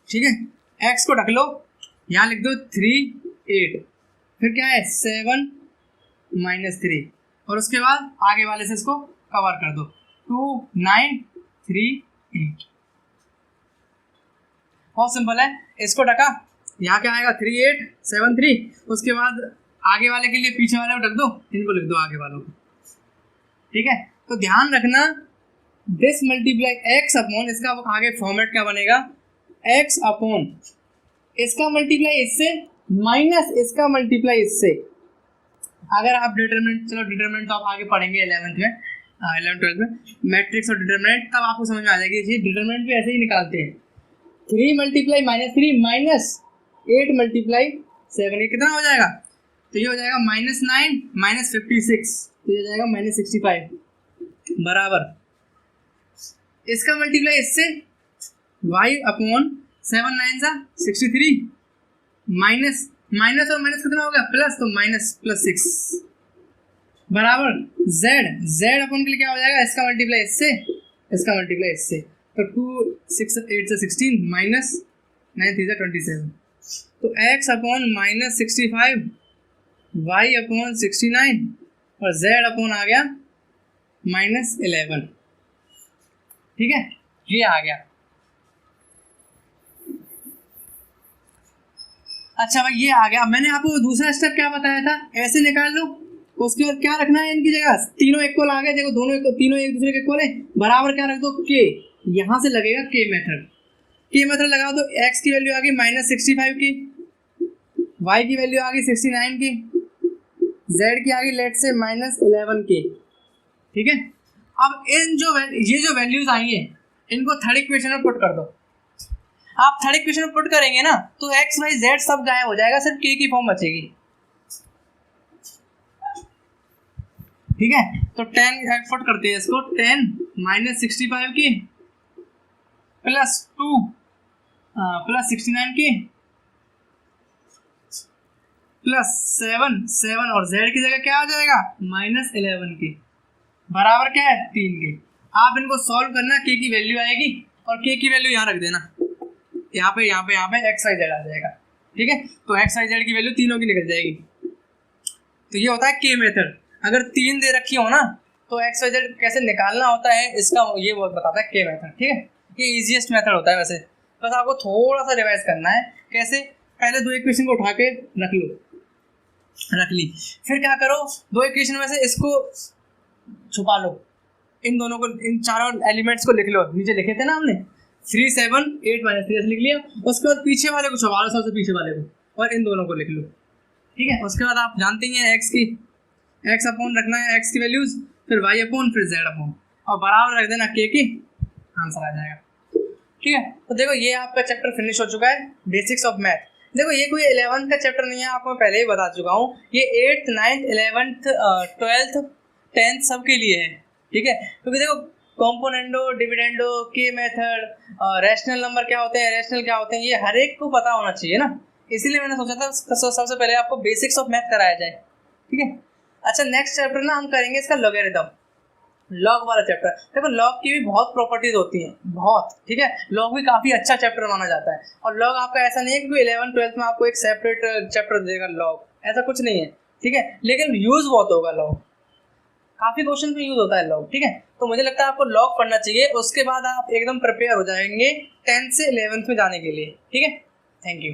ठीक है। x को ढक लो, यहाँ लिख दो 3 8, फिर क्या है 7 माइनस 3, और उसके बाद आगे वाले से इसको कवर कर दो, 2 9 3 8, बहुत सिंपल है। इसको ढका, यहाँ क्या आएगा 3 8 7 3, उसके बाद आगे वाले के लिए पीछे वाले को ढक दो, इनको लिख दो आगे वालों को, ठीक है। तो ध्यान रखना दिस मल्टीप्लाई x अपॉन, इसका आगे फॉर्मेट क्या बनेगा, x अपॉन इसका मल्टीप्लाई इससे माइनस इसका मल्टीप्लाई इससे। अगर आप डिटरमिनेंट, चलो डिटरमिनेंट तो आप आगे पढ़ेंगे 11th में 11 12 में मैट्रिक्स और डिटरमिनेंट, तब आपको समझ में आ जाएगी। ये डिटरमिनेंट भी ऐसे ही निकालते हैं, 3 मल्टीप्लाई माइनस 3 माइनस 8 मल्टीप्लाई 7, ये कितना हो जाएगा, तो ये हो जाएगा माइनस 9 माइनस 56, तो ये हो जाएगा माइनस 65 बराबर इसका मल्टीप्लाई इससे y अपॉन 7 9 सा 63 माइनस माइनस और माइनस कितना हो गया प्लस, तो माइनस प्लस 6 बराबर z अपॉन के लिए क्या हो जाएगा, इसका मल्टीप्लाई इससे इसका मल्टीप्लाई इससे, तो 2 6 8 से 16 माइनस 9 3 से 27, तो x upon minus 65 y upon 69 और z अपॉन आ गया माइनस 11, ठीक है, ये आ गया। अच्छा भाई ये आ गया, मैंने आपको दूसरा स्टेप क्या बताया था, ऐसे निकाल लो, उसके बाद क्या रखना है इनकी जगह, तीनों इक्वल आ गए, देखो दोनों तीनों एक दूसरे के इक्वल है, बराबर क्या रख दो के, यहाँ से लगेगा के मेथड, के मेथड लगा दो, x की वैल्यू आ गई माइनस 65 की, y की वैल्यू आ गई 69 की, z की आ गई लेट से माइनस 11 की, ठीक है। अब इन ये जो वैल्यूज आई है इनको थर्ड इक्वेशन में पुट कर दो। आप थर्ड इक्वेशन में पुट करेंगे ना तो x y z सब गायब हो जाएगा, सिर्फ k की फॉर्म बचेगी, ठीक है। तो 10 पुट करते हैं इसको, 10 माइनस 65 की प्लस 2 प्लस 69 की प्लस 7 और z की जगह क्या आ जाएगा माइनस 11 की, बराबर क्या है 3 के। आप इनको सॉल्व करना, k की वैल्यू आएगी और k की वैल्यू यहाँ रख देना, यहाँ पे x y z आ जाएगा, ठीक है। तो x y z की वैल्यू तीनों की निकल जाएगी। तो ये होता है k मेथड। अगर 3 दे रखी हो ना तो x y z कैसे निकालना होता है इसका ये वो बताता है k मेथड, ठीक है। ये इजीएस्ट मेथड होता है वैसे, बस आपको थोड़ा सा रिवाइज करना है। कैसे, पहले दो इक्वेशन को उठा के रख ली, फिर क्या करो, दो इक्वेशन में से इसको छुपा लो, इन दोनों को, इन चारों एलिमेंट्स को लिख लो, नीचे लिखे थे ना हमने 3 7 8 माइनस 3 लिख लिया। उसके बाद पीछे वाले को छुपा लो, सबसे पीछे वाले को, और इन दोनों को लिख लो, ठीक है। उसके बाद आप जानते ही हैं x अपॉन रखना है x की वैल्यूज, फिर y अपॉन, फिर z अपॉन, और बराबर रख देना k की, आंसर आ जाएगा, ठीक है। तो देखो ये आपका चैप्टर फिनिश हो चुका है, बेसिक्स ऑफ मैथ। देखो ये कोई 11th का चैप्टर नहीं है, आपको मैं पहले ही बता चुका हूँ, ये 8th 9th 11th 12th 10th सबके लिए है, ठीक है। क्योंकि देखो कॉम्पोनेंडो, डिविडेंडो, के मेथड, रैशनल नंबर क्या होते हैं, रेशनल क्या होते हैं, ये हर एक को पता होना चाहिए ना, इसीलिए मैंने सोचा था सबसे पहले आपको बेसिक्स ऑफ मैथ कराया जाए, ठीक है। अच्छा नेक्स्ट चैप्टर ना हम करेंगे इसका लॉगरिथम, लॉग वाला चैप्टर। देखो लॉग की भी बहुत प्रॉपर्टीज होती हैं, बहुत, ठीक है। लॉग भी काफी अच्छा चैप्टर माना जाता है, और लॉग आपका ऐसा नहीं है कि 11th 12th में आपको एक सेपरेट चैप्टर देगा लॉग, ऐसा कुछ नहीं है, ठीक है। लेकिन यूज बहुत होगा लॉग, काफी क्वेश्चन में यूज होता है लॉग, ठीक है। तो मुझे लगता है आपको लॉग पढ़ना चाहिए, उसके बाद आप एकदम प्रिपेयर हो जाएंगे 10th से 11th में जाने के लिए, ठीक है। Thank you.